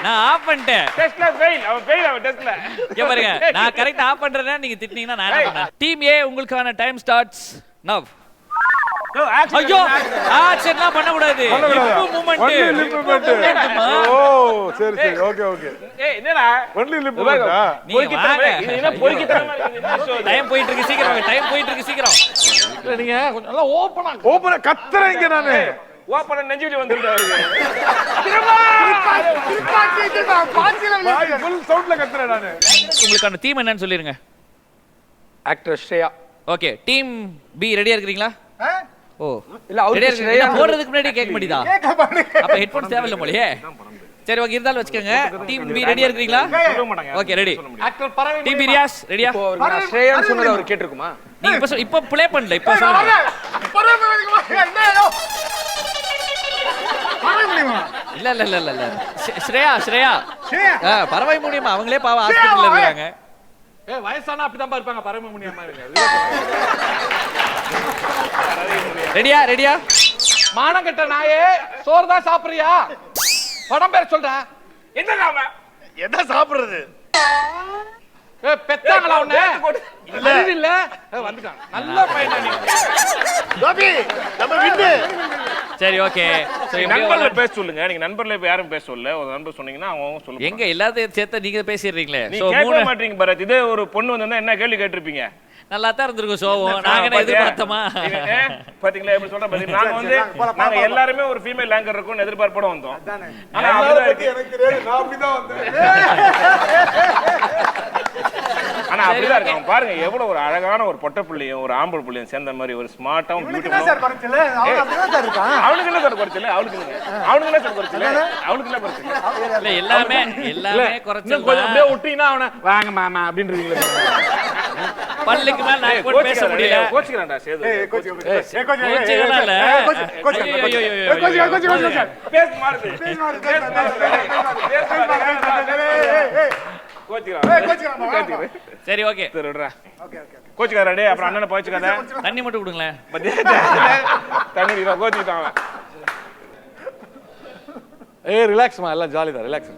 நான் ஆஃப் பண்ணிட்டேன். டெஸ்ட்ல ஃபெயில், அவன் ஃபெயில், அவன் டெஸ்ட்ல. இங்க பாருங்க, நான் கரெக்ட்டா ஆஃப் பண்றேன்னா நீங்க திட்டினீங்கன்னா நான் என்ன பண்ணேன்? டீம் ஏ உங்களுக்கான டைம் ஸ்டார்ட்ஸ் நவ். ஐயோ, ஆக்ஷன்லாம் பண்ண கூடாது. Lip movement. ஓ சரி சரி, ஓகே ஓகே. ஏய் என்னடா ஒன்லி லிப் மூவ்மென்ட்டா? நீங்க வாங்க, இது என்ன பொறுக்கி தரமா இருக்கு, என்ன ஷோ? டைம் போயிட்டு இருக்கு, சீக்கிரம் வாங்க, டைம் போயிட்டு இருக்கு, சீக்கிரம். இல்ல நீங்க கொஞ்சம் நல்லா ஓபனா கத்துறீங்க. நானு ஓபன் நெஞ்சிலி வந்துருடா அவருக்கு. ஃபுல் சவுண்ட்ல கத்துறேன் நானு. உங்களுக்கான டீம் என்னன்னு சொல்லிருங்க. Actor Shreya. Okay, team B ரெடியா இருக்கீங்களா? ஓ இல்ல அவரு ஸ்ரேயா போறதுக்கு முன்னாடி கேட்க மாட்டீதா? அப்ப ஹெட்போன்ஸ் தேவையில்ல போலயே. சரி ஓகே, இருந்தாலும் வச்சுக்கோங்க. டீம் பி ரெடியா இருக்கீங்களா? Okay ready. ஆக்டர் பரவை டீம் பி ரியாஸ் ரெடியா? நான் ஸ்ரேயான்னு சொன்னது அவர் கேட்டிருக்குமா? நீங்க இப்ப ப்ளே பண்ணல, இப்ப சொல்லுங்க. இல்ல இல்ல இல்ல இல்ல, ஸ்ரேயா பறவை முடியுமா? அவங்களே பாவம் ஹாஸ்பிடல்ல இருக்காங்க. வயசானா அப்படிதான் இருப்பாங்க, பரம முடியாம ரெடியா? மானம் கட்ட நாயே, சோறு தான் சாப்பிடுறியா? படம் பேர் சொல்ற. என்னடா என்ன சாப்பிடுறது? பெத்தாங்களா உன்னை? இல்ல வந்துட்டான். நல்ல பையனா நீ. கோபி நம்ம விட்டு. சரி ஓகே, சரி நண்பர்ல பேச சொல்லுங்க. நீங்க நண்பர்ல யாரும் பேச சொல்லல, ஒரு நண்பர் சொன்னீங்கன்னா அவங்க சொல்லுங்க. எங்க எல்லாத்தையும் சேர்த்து நீங்க பேசிடுறீங்க. நீ கேட்க மாட்டீங்க பரத். இதே ஒரு பொண்ணு வந்தா என்ன கேள்வி கேட்டிருப்பீங்க? நல்லா தான் இருந்திருக்கும் ஷோவும். நாங்க என்ன எதிர்பார்த்தோமா? பாத்தீங்களா எப்படி சொல்ற பாத்தீங்க. நாங்க எல்லாருமே ஒரு ஃபீமேல் ஆங்கர் இருக்கும்னு எதிர்பார்ப்போட வந்தோம். ஆனா எனக்கு தெரியாது, நான் அப்படிதான் வந்தேன். ஆனா அப்படிதான் இருக்கு. அவன் பாருங்க எவ்வளவு ஒரு அழகான ஒரு பொட்டை புள்ளியும் ஒரு ஆம்பளை புள்ளியும் சேர்ந்த மாதிரி ஒரு ஸ்மார்ட்டாவும் பியூட்டிஃபுல்லா. அவனுக்கு என்ன சார் குறைச்சல? அவனுக்கு என்ன சார் குறைச்சல? அவனுக்கு என்ன குறைச்சல? இல்ல எல்லாமே குறைச்சல். கொஞ்சம் அப்படியே விட்டீங்கன்னா அவனை வாங்க மாமா அப்படின்றீங்களே. பல்லுக்கு மேல நான் கூட பேச முடியல. கோச்சிக்கறான்டா சேது. கோச்சிக்கலாம் இல்ல. பேஸ் மாறுது. சரி ஓகே, கோச்சிக்காரா டேய், அப்புறம் அண்ணனை போய்ச்சுக்காத. தண்ணி மட்டும் கொடுங்களேன். தண்ணி கோச்சிக்கிட்டான். ஏய் ரிலாக்ஸ்மா, எல்லாம் ஜாலி தான், ரிலாக்ஸ்.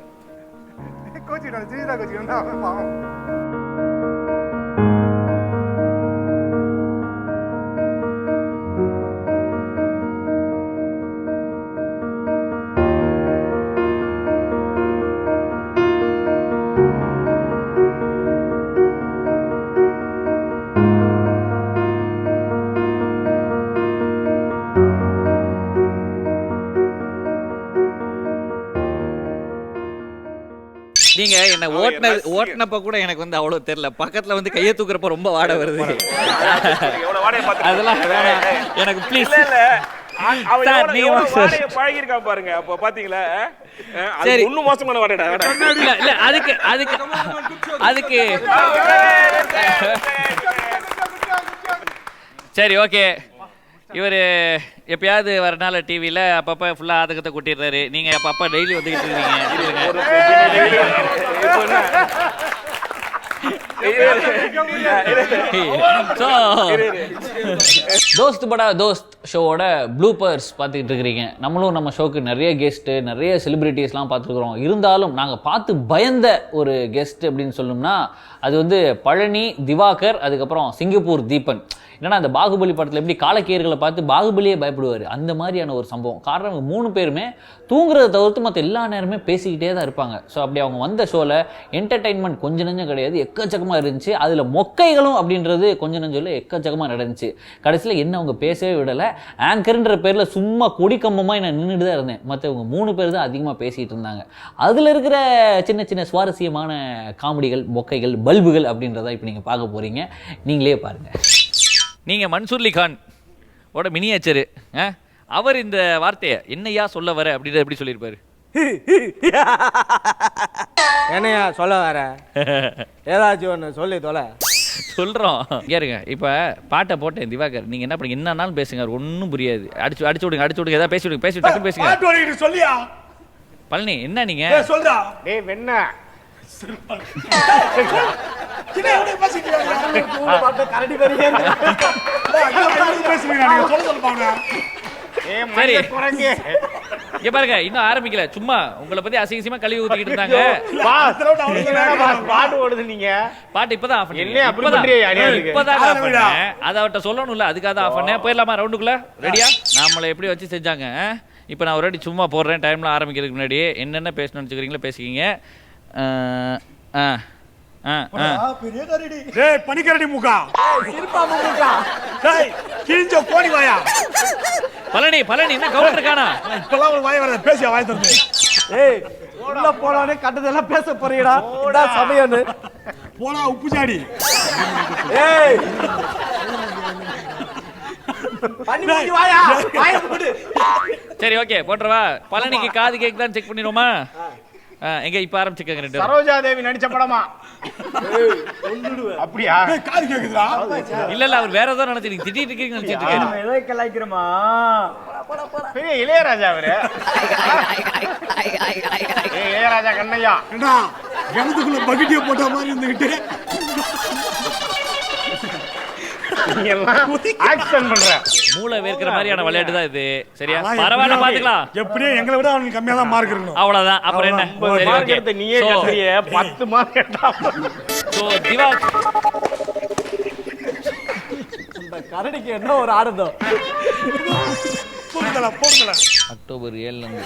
நீங்க என்ன ஓட்டுனப்ப கூட எனக்கு வந்து அவ்வளவு தெரியல. பக்கத்துல வந்து கையை தூக்குறப்ப ரொம்ப வாடை வருது. அதெல்லாம் எனக்கு ப்ளீஸ். பழகி இருக்கா பாருங்க. அப்ப பாத்தீங்களா? சரி, இன்னும் மோசமான வாடா. இல்ல அதுக்கு சரி ஓகே. இவர் எப்பயாவது வரனால டிவியில் அப்பப்போ ஃபுல்லாக ஆதகத்தை கொட்டிடுறாரு. நீங்கள் அப்பப்போ டெய்லி வந்துக்கிட்டு இருக்கீங்க. दोस्त बड़ा दोस्त ஷோவோட ப்ளூப்பர்ஸ் பார்த்துக்கிட்டு இருக்கிறீங்க. நம்மளும் நம்ம ஷோக்கு நிறைய கெஸ்ட்டு, நிறைய செலிபிரிட்டிஸ்லாம் பார்த்துருக்குறோம். இருந்தாலும் நாங்கள் பார்த்து பயந்த ஒரு கெஸ்ட் அப்படின்னு சொல்லணும்னா அது வந்து பழனி திவாகர், அதுக்கப்புறம் சிங்கப்பூர் தீபன். ஏன்னா அந்த பாகுபலி படத்தில் எப்படி காலக்கேர்களை பார்த்து பாகுபலியே பயப்படுவார், அந்த மாதிரியான ஒரு சம்பவம். காரணம் 3 பேருமே தூங்குறதை தவிர்த்து மற்ற எல்லா நேரமே பேசிக்கிட்டே தான் இருப்பாங்க. ஸோ அப்படி அவங்க வந்த ஷோவில் என்டர்டைன்மெண்ட் கொஞ்சம் நெஞ்சம் கிடையாது, எக்கச்சக்கமாக இருந்துச்சு. அதில் மொக்கைகளும் அப்படின்றது கொஞ்சம் நெஞ்சம் இல்லை, எக்கச்சக்கமாக நடந்துச்சு. கடைசியில் என்ன அவங்க பேசவே விடலை. ஆங்கர்ன்ற பேரில் சும்மா கொடி கம்பமாக நான் நின்றுட்டு தான் இருந்தேன். மற்றவங்க 3 பேர் தான் அதிகமாக பேசிகிட்டு இருந்தாங்க. அதில் இருக்கிற சின்ன சின்ன சுவாரஸ்யமான காமெடிகள், மொக்கைகள், பல்புகள் அப்படின்றத இப்போ நீங்கள் பார்க்க போகிறீங்க. நீங்களே பாருங்கள். நீங்கள் மன்சூர்லி கான் ஓட மினியேச்சரு, அவர் இந்த வார்த்தையை என்னையா சொல்ல வர அப்படின்றத எப்படி சொல்லியிருப்பாரு? என்னையா சொல்ல வர, ஏதாச்சும் ஒன்று சொல்லி தொலை. சொல்கிறோம் கேருங்க. இப்போ பாட்டை போட்டேன் திவாகர், நீங்கள் என்ன பண்ணுங்க, என்னன்னாலும் பேசுங்க, ஒன்றும் புரியாது. அடிச்சு விடுங்க, ஏதாவது பேசி விடுங்க, டக்குன்னு பேசுங்க. சொல்லியா பழனி என்ன நீங்கள் சொல்றா? டேய் வெண்ணா சரி இங்க பாருங்க, இன்னும் ஆரம்பிக்கல. சும்மா உங்களை பத்தி அசிங்கமா கழுவி ஊத்திக்கிட்டு இருந்தாங்க. பாட்டு ஓடுது, நீங்க பாட்டு இப்பதான் ஆஃப் இப்பதான் ஆஃப் பண்ணேன். அதை அவட்ட சொல்லணும்ல, அதுக்காக தான் ஆஃப் பண்ணேன். போயிடலாமா ரவுண்டுக்குள்ள? ரெடியா? நாமளை எப்படி வச்சு செஞ்சாங்க. இப்போ நான் ஒரு வாட்டி சும்மா போடுறேன். டைம்ல ஆரம்பிக்கிறதுக்கு முன்னாடி என்னென்ன பேசணும்னு வச்சுக்கிறீங்களா பேசிக்கிங்க. பனிக்கரடி மூக்கா, கோடி வாயா. பழனி என்ன கவுண்டர் காணா? இப்பெல்லாம் ஒரு வாய் வரத பேசியா வாய் தரது. ஏய் உள்ள போறானே கட்டதெல்லாம் பேச போறீடா. இதா சமயம்னு போடா உப்பு சாடி. ஏய் பண்ணி மூடி வாயா, வாயை மூடு. சரி ஓகே போட்றவா. பழனிக்கு காது கேக்குதான்னு செக் பண்ணிடுவோமா? எங்க இப்ப ஆரம்பிச்சுக்கங்க ரெண்டு. சரோஜா தேவி நடிச்ச படமா? அப்படியா? காது கேக்குதா? இல்ல அவர் வேற ஏதோ நினைச்சிட்டு திட்டிட்டு இருக்கீங்க நினைச்சிட்டு இருக்கேன். எதை கலாய்க்கிறமா? பெரிய இளையராஜா அவரு. இளையராஜா கண்ணையா ஏண்டா கிணத்துக்குள்ள பக்கெட்டிய போட்ட மாதிரி இருந்துகிட்டு ஆக்சன் பண்ற மூளை வேர்க்கிற மாதிரியான விளையாட்டு தான் இது. சரியா? பரவாயில்ல பாத்துக்கலாம். எப்படியே எங்களை விட அவனுக்கு கம்மியா தான் மார்க் இருக்கணும். அவ்வளவுதான். அப்புறம் என்ன? மார்க் எடுத்து நீயே கட்டிய 10 மார்க் எடுத்தா. சோ திவா இந்த கரடிக்கு என்ன ஒரு ஆனந்தம். போடுங்களா அக்டோபர் 7ல இருந்து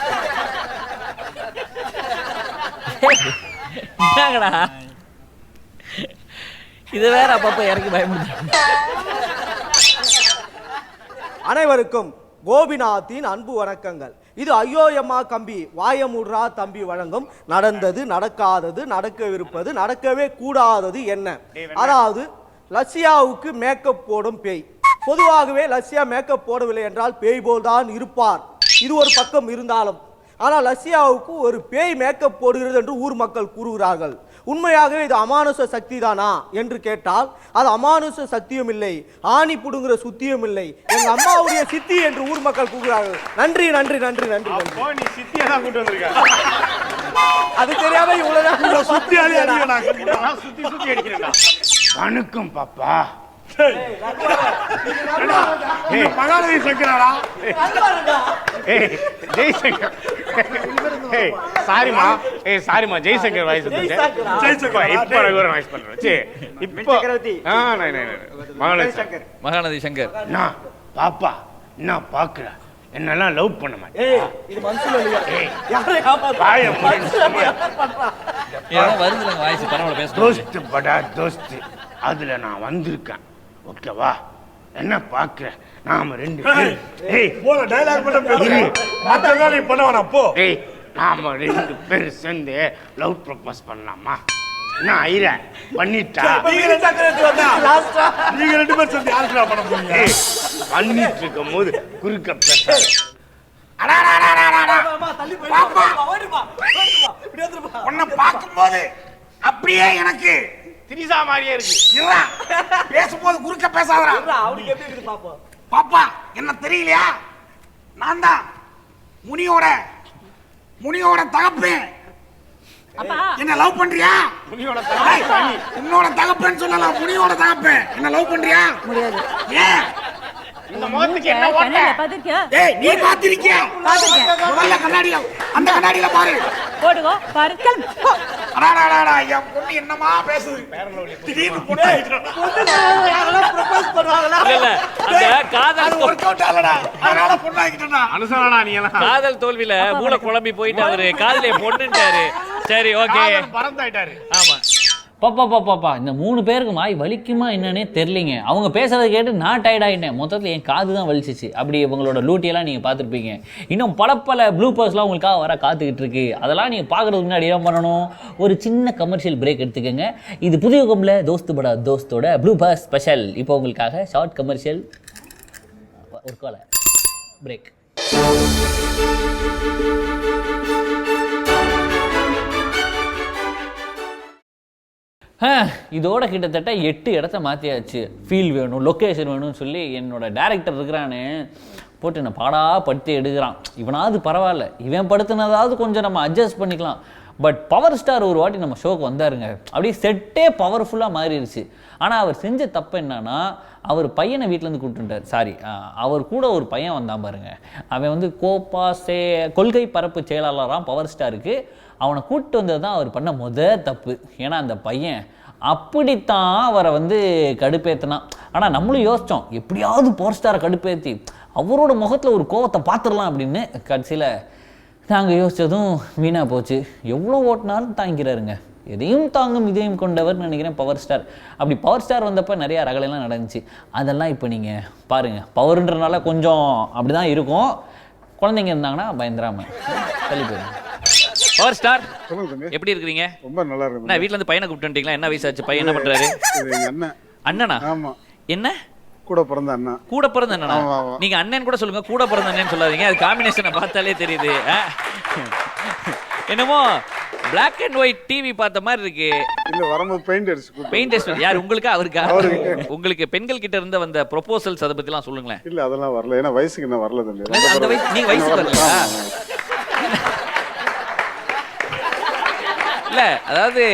என்னங்கடா இது வேற அப்பப்ப இறக்கி பயமுறுத்து. அனைவருக்கும் கோபிநாத்தின் அன்பு வணக்கங்கள். இது ஐயோயம்மா கம்பி வாயமுட்ரா தம்பி வழங்கும் நடந்தது, நடக்காதது, நடக்கவிருப்பது, நடக்கவே கூடாதது என்ன. அதாவது லட்சியாவுக்கு மேக்கப் போடும் பேய். பொதுவாகவே லட்சியா மேக்கப் போடவில்லை என்றால் பேய் போல்தான் இருப்பார். இது ஒரு பக்கம் இருந்தாலும் ஆனால் லட்சியாவுக்கு ஒரு பேய் மேக்கப் போடுகிறது என்று ஊர் மக்கள் கூறுகிறார்கள். உண்மையாகவே இது அமானுஷ சக்தி தானா என்று கேட்டால் அது அமானுஷ சக்தியும் இல்லை, ஆணி புடுங்குற சுத்தியும் இல்லை, எங்க அம்மாவுடைய சித்தி என்று ஊர் மக்கள் கூறுகிறார்கள். நன்றி நன்றி நன்றி நன்றி. நீ சித்தியா தான் கூட்டி வந்திருக்க. அது தெரியாம இவ்வளவு சுத்தி அடிக்கிறேன். சுத்தி சுத்தி அடிக்கிறேன்டா. வணக்கம் பாப்பா. மகாநதி சங்கராடா. ஜெய்சங்கர். சாரிமா. சாரிமா ஜெய்சங்கர் வாய்ஸ் வந்துச்சு. ஜெய்சங்கர் இப்போ ரெகுலர் வாய்ஸ் பண்றேன். சரி இப்போ மகாநதி சங்கர். நான் பாப்பா என்ன பாக்குற, என்னெல்லாம் லவ் பண்ண மாட்டேன். இது மனசுல இல்லையா? யாரை வருதுலங்க வாய்ஸ் பரவாயில்ல பேச. தோஸ்த் படா தோஸ்த் அதுல நான் வந்திருக்கேன். ஓகேவா? என்ன பாக்குற, நாம 2 பேர் போல டயலாக் மட்டும் பேசு. மத்ததெல்லாம் நீ பண்ண வேணாம் போ. நாம 2 பேர் சேர்ந்து லவ் ப்ரொபோஸ் பண்ணலாமா? நான் ஐரா பண்ணிட்டா. நீங்க 2 பேர் சேர்ந்து யாருக்குடா பண்ண போறீங்க? பண்ணிட்டு இருக்கும்போது குறுக்க பேச. உன்னை பார்க்கும்போது அப்படியே எனக்கு திரிசா மாதிரியே இருக்கு. பேசும்போது குறுக்க பேசாதடா. அவனுக்கு எப்படி இருக்கு பாப்போம். பாப்பா என்ன தெரியலையா? நான் தான் முனியோட தகப்பேன். என்ன லவ் பண்றியா? உன்னோட தகப்பேன்னு சொல்லலாம். முனியோட தகப்பேன். என்ன லவ் பண்றியா? ஏன் இந்த முகத்துக்கு என்ன ஓட்ட? பாத்திருக்கியா? ஏய் நீ பாத்திருக்கியா? முதல்ல கண்ணாடில அந்த கண்ணாடில பாரு. போடுங்க பாரு. கிளம்பு. அடடடடா என் பொண்ணு என்னமா பேசுது? திடீர்னு பொண்ணு ப்ரொபோஸ் பண்ணுவாங்களா? இல்ல அந்த காதல் ஒர்க் அவுட் ஆகலடா. அதனால பொண்ணு ஆகிட்டடா. அனுசரணா நீ எல்லாம். காதல் தோல்வியில மூளை குழம்பி போயிட்டு அவரு காதலிய பொண்ணுட்டாரு. சரி ஓகே பறந்தாயிட்டாரு. ஆமா பாப்பா இந்த 3 பேருக்கு வாய் வலிக்குமா என்னன்னே தெரியலிங்க. அவங்க பேசுறதை கேட்டு நான் டயர்ட் ஆகிட்டேன். மொத்தத்தில் என் காது தான் வலிச்சிச்சு. அப்படி இவங்களோட லூட்டியெல்லாம் நீங்கள் பார்த்துருப்பீங்க. இன்னும் பல ப்ளூபர்ஸ்லாம் உங்களுக்காக வர காத்துக்கிட்டு இருக்கு. அதெல்லாம் நீங்கள் பார்க்குறதுக்கு முன்னாடி என்ன பண்ணணும், ஒரு சின்ன கமர்ஷியல் பிரேக் எடுத்துக்கோங்க. இது புதிய யுகம்ல தோஸ்து படா தோஸ்தோட ப்ளூபர் ஸ்பெஷல். இப்போ உங்களுக்காக ஷார்ட் கமர்ஷியல் ஒரு கால பிரேக். இதோட கிட்டத்தட்ட 8 இடத்த மாற்றியாச்சு. ஃபீல் வேணும், லொக்கேஷன் வேணும்னு சொல்லி என்னோட டேரக்டர் இருக்கிறான்னு போட்டு என்னை படுத்தி எடுக்கிறான். இவனாவது பரவாயில்ல, இவன் படுத்தினதாவது கொஞ்சம் நம்ம அட்ஜஸ்ட் பண்ணிக்கலாம். பட் பவர் ஸ்டார் ஒரு வாட்டி நம்ம ஷோக்கு வந்தாருங்க, அப்படியே செட்டே பவர்ஃபுல்லாக மாறிடுச்சு. ஆனால் அவர் செஞ்ச தப்பு என்னன்னா, அவர் பையனை வீட்டிலேருந்து கூப்பிட்டுட்டார். சாரி, அவர் கூட ஒரு பையன் வந்தான் பாருங்க. அவன் வந்து கொள்கை பரப்பு செயலாளராக பவர் ஸ்டாருக்கு. அவனை கூப்பிட்டு வந்தது தான் அவர் பண்ண தப்பு. ஏன்னா அந்த பையன் அப்படித்தான் அவரை வந்து கடுப்பேற்றினான். ஆனால் நம்மளும் யோசித்தோம், எப்படியாவது பவர் ஸ்டாரை கடுப்பேற்றி அவரோட முகத்தில் ஒரு கோவத்தை பார்த்துடலாம் அப்படின்னு. கடைசியில் நாங்கள் யோசித்ததும் வீணாக போச்சு. எவ்வளோ ஓட்டினாலும் தாங்கிறாருங்க. எதையும் தாங்கும் இதயம் கொண்டவர்னு நினைக்கிறேன் பவர் ஸ்டார். அப்படி பவர் ஸ்டார் வந்தப்போ நிறையா ரகலையெல்லாம் நடந்துச்சு. அதெல்லாம் இப்போ நீங்கள் பாருங்கள். பவர்ன்றனால கொஞ்சம் அப்படி தான் இருக்கும். குழந்தைங்க இருந்தாங்கன்னா பயந்துராம தள்ளி போயிருங்க. பவர் ஸ்டார் எப்படி இருக்கிறீங்க? ரொம்ப நல்லா இருக்கு. நான் வீட்ல இருந்து பையனை கூப்பிட்டுட்டீங்களா? என்ன வயசாச்சு? பையன் என்ன பண்றாரு? அண்ணனா? ஆமா. என்ன கூட பிறந்த அண்ணா. கூட பிறந்த அண்ணனா? நீங்க அண்ணன் கூட சொல்லுங்க, கூட பிறந்த அண்ணன் சொல்லாதீங்க. அது காம்பினேஷனை பார்த்தாலே தெரியுது. என்னமோ பிளாக் அண்ட் ஒயிட் டிவி பார்த்த மாதிரி இருக்கு. இல்ல வரும்போது பெயிண்ட் அடிச்சு. பெயிண்ட் அடிச்சு யார்? உங்களுக்கா அவருக்கா? உங்களுக்கு பெண்கள் கிட்ட இருந்து வந்த ப்ரொபோசல்ஸ் அதை பத்திலாம் சொல்லுங்களேன். இல்ல அதெல்லாம் வரல. ஏன்னா வயசுக்கு என்ன வரல தம்பி. அந்த வயசு நீங்க வயசுக்கு வரலையா? இல்ல அதாவது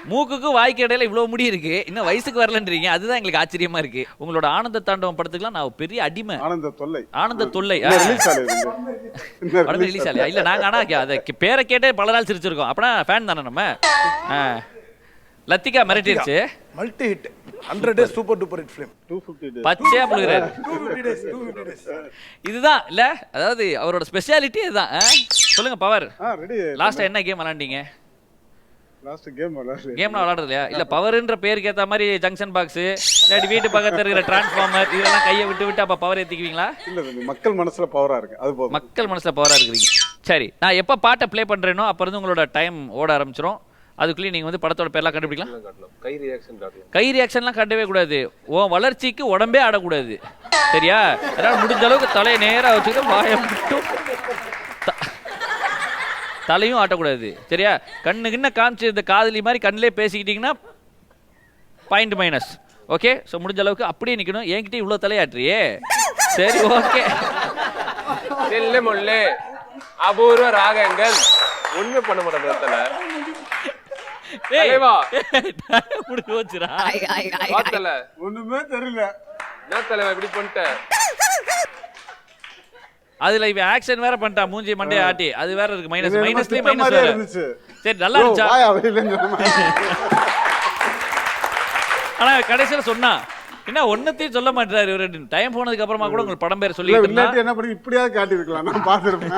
மூக்குக்கும் வாய்க்கு இடையில இவ்வளவு முடி இருக்கு, இன்னும் வயசுக்கு வரலன்றீங்க. அதுதான் எங்களுக்கு ஆச்சரியமா இருக்கு. உங்களோட ஆனந்த தாண்டவம் படத்துக்குலாம் நான் பெரிய அடிமை. ஆனந்த தொல்லை. ஆனந்த தொல்லை ரிலீஸ் ஆலையா? இல்ல நாங்க ஆனா அதை பேரை கேட்டே பல நாள் சிரிச்சிருக்கோம். அப்பனா ஃபேன் தானே நம்ம. லத்திகா மிரட்டிருச்சு. Multi hit 100 days super duper hit film. 250 days பச்சையா புழுகிறாரு. 250 days. இதுதான் இல்ல, அதாவது அவரோட ஸ்பெஷாலிட்டி இதுதான். சொல்லுங்க பவர். ரெடி. லாஸ்டா என்ன கேம் விளையாண்டீங்க? லாஸ்ட் கேம்லாம் விளையாடுறது இல்லையா? இல்ல பவர்ன்ற பேருக்கு ஏத்த மாதிரி ஜங்ஷன் பாக்ஸ் இல்லாட்டி வீட்டு பக்கத்துல இருக்கிற டிரான்ஸ்ஃபார்மர் இதெல்லாம் கையை விட்டு அப்ப பவர் ஏத்திக்குவீங்களா? இல்ல மக்கள் மனசுல பவரா இருக்கு. அது போதும். மக்கள் மனசுல பவரா இருக்கிறீங்க. சரி, நான் எப்ப பாட்டை ப்ளே பண்றேனோ அப்ப இருந்து உங்களோட டைம் ஓட ஆரம்பிச்சிரும். அதுக்குள்ளே நீங்க வந்து படத்தோட பேர்லாம் கண்டுபிடிக்கலாம். கை ரியாக்ஷன்லாம் காட்டவே கூடாது. வளர்ச்சிக்கு உடம்பே ஆடக்கூடாது. சரியா? அதனால முடிஞ்ச அளவுக்கு தலையை நேரா வச்சுக்கிட்டு வாயை மட்டும் தலையும் ஆட்டக்கூடாது. சரியா? கண்ணு காமிச்சு இந்த காதலி மாதிரி கண்ணிலே பேசிக்கிட்டீங்கன்னா பாயிண்ட் மைனஸ். ஓகே? ஸோ முடிஞ்ச அளவுக்கு அப்படியே நிற்கணும். என்கிட்ட இவ்வளோ தலையாட்டுறியே. சரி ஓகே. அபூர்வ ராகங்கள் ஒண்ணுமே பண்ண மாட்டேன். ஒண்ணுமே தெரியல. இப்படி பண்ணிட்டேன். அதுல இவன் ஆக்ஷன் வேற பண்ணிட்டான், மூஞ்சி மண்டைய ஆட்டி. அது வேற இருக்கு. மைனஸ்லயே மைனஸ் வேற. சரி நல்லா இருந்துச்சா? ஆனா கடைசியில சொன்னா என்ன ஒன்னத்தையும் சொல்ல மாட்டாரு இவரு. டைம் போனதுக்கு அப்புறமா கூட உங்களுக்கு படம் பேர் சொல்லி என்ன பண்ணி இப்படியாவது காட்டி இருக்கலாம். நான் பாத்துருப்பேன்.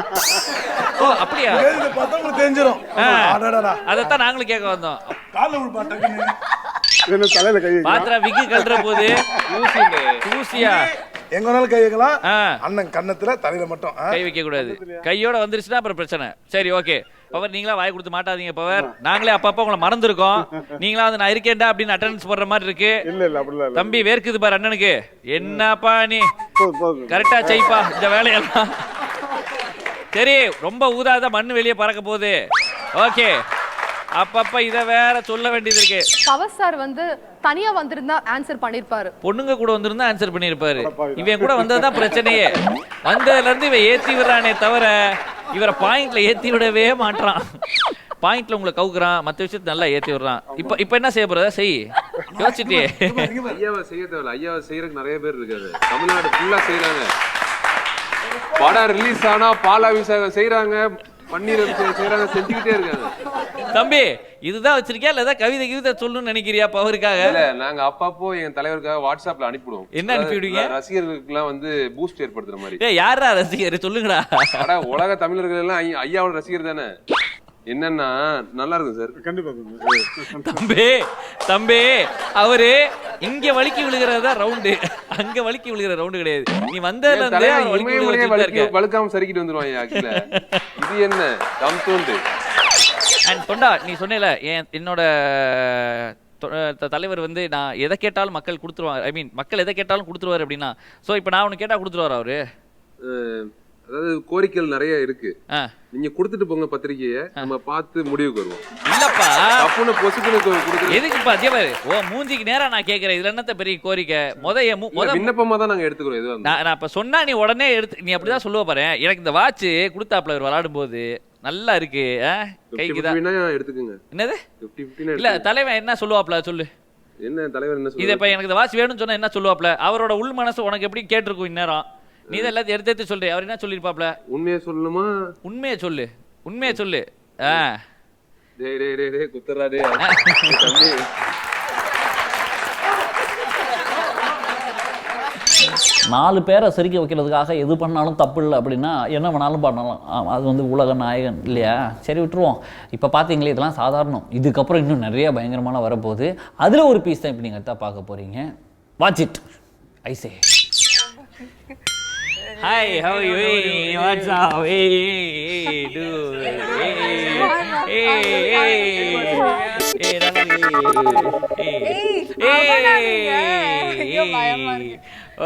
ஓ அப்படியா? பார்த்தவங்களுக்கு தெரிஞ்சிரும். அதத்தான் நாங்களும் கேட்க வந்தோம். கால்ல உள் பாட்டங்க என்ன தலையில கை பாத்ரா விக்கி கல்ற போது ஊசியா எங்க வேணாலும் கை வைக்கலாம். அண்ணன் கண்ணத்துல தலையில மட்டும் கை வைக்க கூடாது. கையோட வந்துருச்சுன்னா அப்புறம் பிரச்சனை. சரி ஓகே. பவர் நீங்களா வாய் கொடுத்து மாட்டாதீங்க பவர். நாங்களே அப்பப்ப உங்களை மறந்துருக்கோம். நீங்களா வந்து நான் இருக்கேன்டா அப்படின்னு அட்டெண்டன்ஸ் போடுற மாதிரி இருக்கு. தம்பி வேர்க்குது பாரு அண்ணனுக்கு. என்னப்பா நீ கரெக்டா செய்ப்பா இந்த வேலையெல்லாம். சரி ரொம்ப ஊதாத மண்ணு வெளியே பறக்க போகுது. ஓகே. அப்பப்ப இத வேற சொல்ல வேண்டியது இருக்கு. பவர் ஸ்டார் வந்து தனியா வந்திருந்தா ஆன்சர் பண்ணிருப்பாரு. பொண்ணுங்க கூட வந்திருந்தா ஆன்சர் பண்ணிருப்பாரு. இவன் கூட வந்ததுதான் பிரச்சனையே. வந்ததுல இருந்து இவன் ஏத்தி விடுறானே தவிர இவரை பாயிண்ட்ல ஏத்தி விடவே மாட்டான். பாயிண்ட்ல உங்களை கவுக்குறான், மற்ற விஷயத்தை நல்லா ஏத்தி விடுறான். இப்ப என்ன செய்ய போறதா செய். யோசிச்சிட்டே ஐயாவை செய்ய தேவையில்ல, ஐயாவை செய்யறதுக்கு நிறைய பேர் இருக்காது. தமிழ்நாடு ஃபுல்லா செய்யறாங்க. படம் ரிலீஸ் ஆனா பால் அபிஷேகம் செய்யறாங்க, பன்னீர் அபிஷேகம் செய்யறாங்க, செஞ்சுக்கிட்டே இருக்காங்க. தம்பி இதுதான் வச்சிருக்கியா இல்ல ஏதாவது கவிதை சொல்லணும்னு நினைக்கிறியா பவருக்காக? இல்ல, நாங்க அப்பப்போ எங்க தலைவருக்காக வாட்ஸ்அப்ல அனுப்பிடுவோம். என்ன அனுப்பிடுவீங்க? ரசிகர்களுக்கு எல்லாம் வந்து பூஸ்ட் ஏற்படுத்துற மாதிரி. யாரா ரசிகர் சொல்லுங்கடா. உலக தமிழர்கள் எல்லாம் ஐயாவோட ரசிகர் தானே. என்னன்னா நல்லா இருக்கும் சார். கண்டிப்பா தம்பி அவரு இங்க வலிக்கி விழுகிறதா ரவுண்டு, அங்க வலிக்கி விழுகிற ரவுண்டு கிடையாது. நீ வந்ததுல இருந்தே வழுக்காம சரிக்கிட்டு வந்துருவாங்க. ஆக்சுவலா இது என்ன தம் தோண்டு. அண்ட் தொண்டா நீ சொன்னேல என்னோட தலைவர் வந்து நான் எதை கேட்டாலும் மக்கள் கொடுத்துருவாங்க, ஐ மீன் மக்கள் எதை கேட்டாலும் கொடுத்துருவாரு அப்படின்னா, ஸோ இப்போ நான் ஒன்று கேட்டால் கொடுத்துருவாரு அவரு? அதாவது கோரிக்கைகள் நிறைய இருக்கு, நீங்க கொடுத்துட்டு போங்க பத்திரிகையை, நம்ம பார்த்து முடிவுக்கு வருவோம். இல்லப்பா தப்புன்னு பொசுக்குன்னு கொடுத்து எதுக்குப்பா தேவர் ஓ மூஞ்சிக்கு நேரா நான் கேட்கறேன். இதுல என்னத்த பெரிய கோரிக்கை? விண்ணப்பமா தான் நாங்க எடுத்துக்கிறோம். எதுவும் நான் இப்ப சொன்னா நீ உடனே எடுத்து நீ அப்படிதான் சொல்லுவ பாரு. எனக்கு இந்த வாட்ச் கொடுத்தாப்ல இவர் விளையாடும் போது நல்லா இருக்கு, கைக்கு தான் எடுத்துக்கோங்க. என்னது இல்ல தலைவன் என்ன சொல்லுவாப்ல சொல்லு. என்ன தலைவர் என்ன இதை இப்ப எனக்கு இந்த வாட்ச் வேணும்னு சொன்னா என்ன சொல்லுவாப்ல? அவரோட உள் மனசு உனக்கு எப்படி கேட்டிருக்கும் இந்நேரம்? நீ தான் எல்லாத்தையும் எடுத்து சொல்ற. அவர் என்ன சொல்லிருப்பாப்ல? உண்மையை சொல்லணுமா? உண்மையை சொல்லு, உண்மையை சொல்லு. குத்துறா டே. 4 பேரை சிரிக்க வைக்கிறதுக்காக எது பண்ணாலும் தப்பு இல்லை அப்படின்னா என்ன வேணாலும் பண்ணலாம். அது வந்து உலக நாயகன் இல்லையா? சரி விட்டுருவோம். இப்போ பார்த்தீங்களே இதெல்லாம் சாதாரணம். இதுக்கப்புறம் இன்னும் நிறைய பயங்கரமான வரப்போகுது. அதில் ஒரு பீஸ் தான் இப்போ நீங்கள் தான் பார்க்க போகிறீங்க. Watch it I say. Hi, how are you? Hey, what's up? Hey, dude.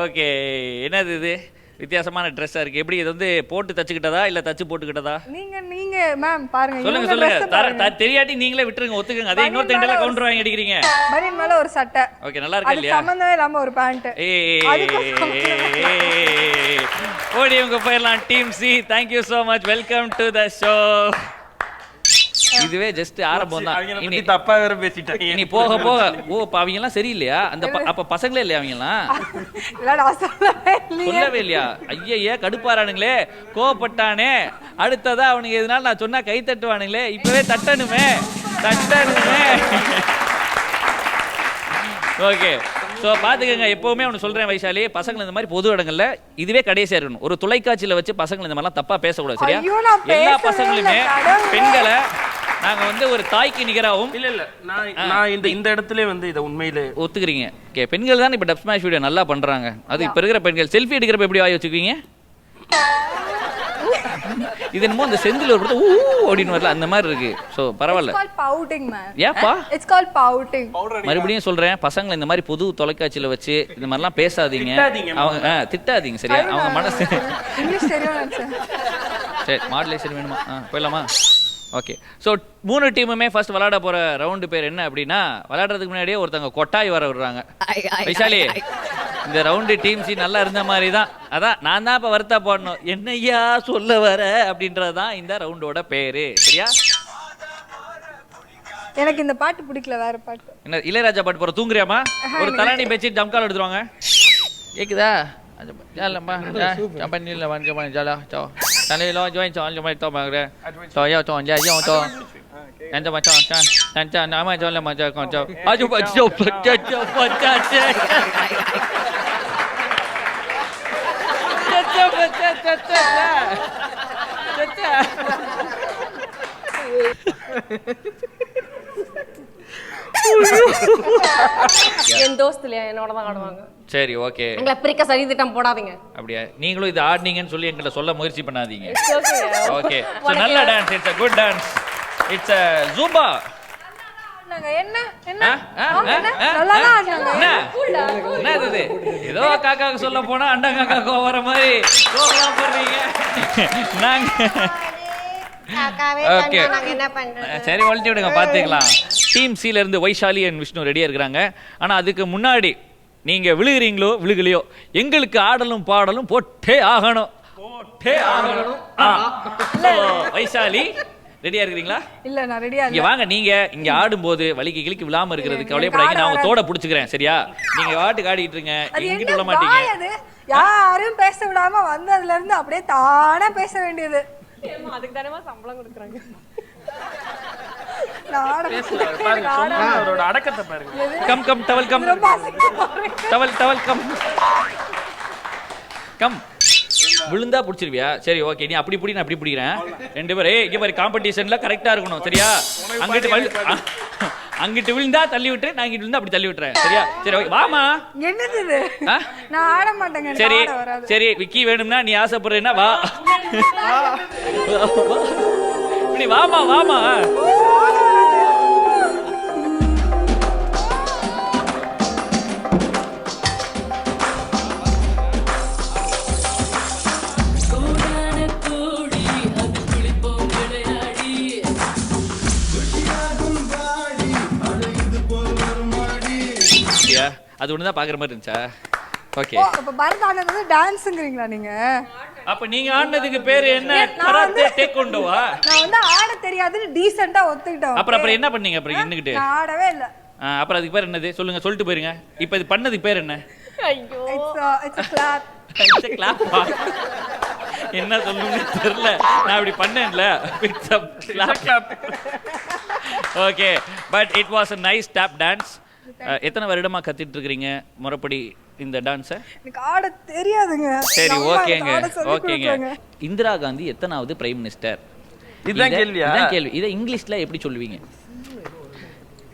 Okay, என்னது இது வித்தியாசமான ட்ரெஸ்ஸா இருக்கு? எப்படி இது வந்து போட்டு தச்சுக்கிட்டதா இல்ல தச்சு போட்டுக்கிட்டதா? நீங்க மேம் பாருங்க. சொல்லுங்க. தெரியாட்டி நீங்களே விட்டுருங்க, ஒத்துக்குங்க. அதே இன்னொருத்தங்க எல்லாம் கவுண்டர் வாங்கி அடிக்கிறீங்க. பனியன் மேல ஒரு சட்டை. ஓகே, நல்லா இருக்கா இல்லையா? சம்பந்தமே இல்லாம ஒரு பேண்ட். ஓடி உங்க போயிடலாம் team C. Thank you so much. Welcome to the show. இதுவே ஜஸ்ட் ஆரம்பம் தான். இனி தப்பா வேற பேசிட்டாங்க. இனி போக போக அவங்க எல்லாம் சரியில்லையா? அந்த அப்ப பசங்களே இல்லையா அவங்க எல்லாம்? சொல்லவே இல்லையா? ஐயா கடுப்பாரானுங்களே, கோவப்பட்டானே, அடுத்ததா அவனுக்கு எதனால நான் சொன்னா கை தட்டுவானுங்களே, இப்பவே தட்டணுமே. ஓகே, ஸோ பார்த்துக்கங்க. எப்போவுமே ஒன்று சொல்கிறேன் வைஷாலி, பசங்களை இந்த மாதிரி பொது இடங்கள்ல இதுவே கடைசியாக இருக்கணும். ஒரு தொலைக்காட்சியில் வச்சு பசங்களை இந்த மாதிரிலாம் தப்பாக பேசக்கூடாது, சரியா? எல்லா பசங்களுமே பெண்களை நாங்கள் வந்து ஒரு தாய்க்கு நிகராகவும் இல்ல நான் இந்த இடத்துல வந்து இதை உண்மையிலே ஒத்துக்கிறீங்க. ஓகே, பெண்கள் தான் இப்போ டப் ஸ்மாஷ் வீடியோ நல்லா பண்ணுறாங்க. அது இப்போ இருக்கிற பெண்கள் செல்ஃபி எடுக்கிறப்ப எப்படி வாய் வச்சுக்குவீங்க? இது என்னமோ இந்த செந்தில் ஒரு ஊ அப்படின்னு வரல, அந்த மாதிரி இருக்கு. ஸோ பரவாயில்ல. ஏப்பா மறுபடியும் சொல்றேன், பசங்களை இந்த மாதிரி பொது தொலைக்காட்சியில வச்சு இந்த மாதிரிலாம் பேசாதீங்க, அவங்க திட்டாதீங்க, சரியா? அவங்க மனசு சரி. மாடுலேஷன் வேணுமா? போயிடலாமா? ஓகே, ஸோ 3 டீமுமே ஃபர்ஸ்ட் விளையாட போற ரவுண்டு பேர் என்ன அப்படின்னா, விளையாடுறதுக்கு முன்னாடியே ஒருத்தவங்க கொட்டாய் வர விடுறாங்க. வைஷாலி, இந்த ரவுண்டு டீம் சி நல்லா இருந்த மாதிரி தான். அதான் நான் தான் இப்போ வருத்தா போடணும், என்னையா சொல்ல வர அப்படின்றது தான் இந்த ரவுண்டோட பேரு, சரியா? எனக்கு இந்த பாட்டு பிடிக்கல, வேற பாட்டு. என்ன இளையராஜா பாட்டு போற? தூங்குறியாமா? ஒரு தலானி பெட்ஷீட் ஜம்கால் எடுத்துருவாங்க. கேக்குதா? ஜாலம்மா ஜம்பனில வந்து ஜாலா சோ தலையில ஜாயின் சோ ஜமை தோ மகர சோ யா சோ ஜா யா சோ அந்த மச்சான் சன் நாம ஜால மஜா கொஞ்சோ ஆஜு பச்சோ பச்சோ பச்சோ என் தோஸ்துலையா என்னோட தான் ஆடுவாங்க. சரி, ஓகே. எங்களை பிரிக்க சரி திட்டம் போடாதீங்க. அப்படியே நீங்களும் இது ஆடுனீங்கன்னு சொல்லி எங்களை சொல்ல முயற்சி பண்ணாதீங்க. ஓகே, சோ நல்ல dance. It's a good dance. It's a zumba. என்ன நல்லா ஆடுனாங்க. என்ன இது? ஏதோ காக்காக்கு சொல்ல போனா அண்டா காக்கா வர மாதிரி கோவலாம் போடுறீங்க. நாங்க ஓகே, சரி வளர்த்தி விடுங்க, பார்த்துக்கலாம். டீம் சில இருந்து வைஷாலி அண்ட் விஷ்ணு ரெடியா இருக்கிறாங்க. ஆனா அதுக்கு முன்னாடி நீங்க விழுகிறீங்களோ விழுகலையோ, எங்களுக்கு ஆடலும் பாடலும் போட்டே ஆகணும். வைஷாலி, ரெடியா இருக்கிறீங்களா? இல்ல நான் ரெடியா இங்க வாங்க. நீங்க இங்க ஆடும்போது வலிக்கு கிளிக்கு விழாம இருக்கிறது கவலைப்படாதீங்க. நான் உங்க தோட புடிச்சுக்கிறேன். சரியா? நீங்க வாட்டுக்கு ஆடிட்டு இருங்க. எங்கிட்ட விட மாட்டீங்க. யாரும் பேச விடாம வந்ததுல இருந்து அப்படியே தானா பேச வேண்டியது. அதுக்கு தானே சம்பளம் கொடுக்குறாங்க. அவரோட அடக்கத்தை பாருங்க. Come come towel come. Towel towel come. Come. விழுந்தா புடிச்சிருவியா? சரி ஓகே. நீ அப்படி புடி, நான் அப்படி பிடிக்கிறேன். 2 பேரும் இங்க பாரு, காம்படிஷன்ல கரெக்டா இருக்கணும். சரியா? அங்கிட்டு விழுந்தா தள்ளி விட்டு, நான் இங்கிட்டு விழுந்தா அப்படி தள்ளி விட்டுறேன். சரியா? சரி ஓகே. வாமா. என்னது இது? நான் ஆட மாட்டேங்க. சரி சரி. விக்கி வேணும்னா நீ ஆசைப்படுறேன்னா வா. இப்படி வாமா வாமா. அது ஒண்ணுதான் பாக்குற மாதிரி இருந்துச்சா? ஓகே. அப்ப பரதநாட்டியம் வந்து டான்ஸ்ங்கறீங்களா நீங்க? அப்ப நீங்க ஆடுனதுக்கு பேரு என்ன? கராத்தே டேக்வொண்டோவா? நான் வந்து ஆட தெரியாதுன்னு டீசன்ட்டா ஒத்துக்கிட்டேன். அப்புறம் என்ன பண்ணீங்க? அப்புறம் நின்னுக்கிட்டு நான் ஆடவே இல்ல. அப்புறம் அதுக்கு பேர் என்னது சொல்லுங்க, சொல்லிட்டு போயிருங்க. இப்போ இது பண்ணதுக்கு பேர் என்ன? ஐயோ, it's a clap. It's a clap. என்ன சொல்லணும்னு தெரியல. நான் இப்படி பண்ணேன்ல. It's a clap. Okay, but it was a nice tap dance. எத்தனை வருடமா கத்திட்டு இருக்கீங்க முறைப்படி இந்த டான்ஸை? எனக்கு ஆட தெரியாதுங்க. சரி ஓகேங்க ஓகேங்க. இந்திரா காந்தி எத்தனாவது பிரைம் மினிஸ்டர்? இதுதான் கேள்வியா? இதுதான் கேள்வி. இதை இங்கிலீஷ்ல எப்படி சொல்லுவீங்க?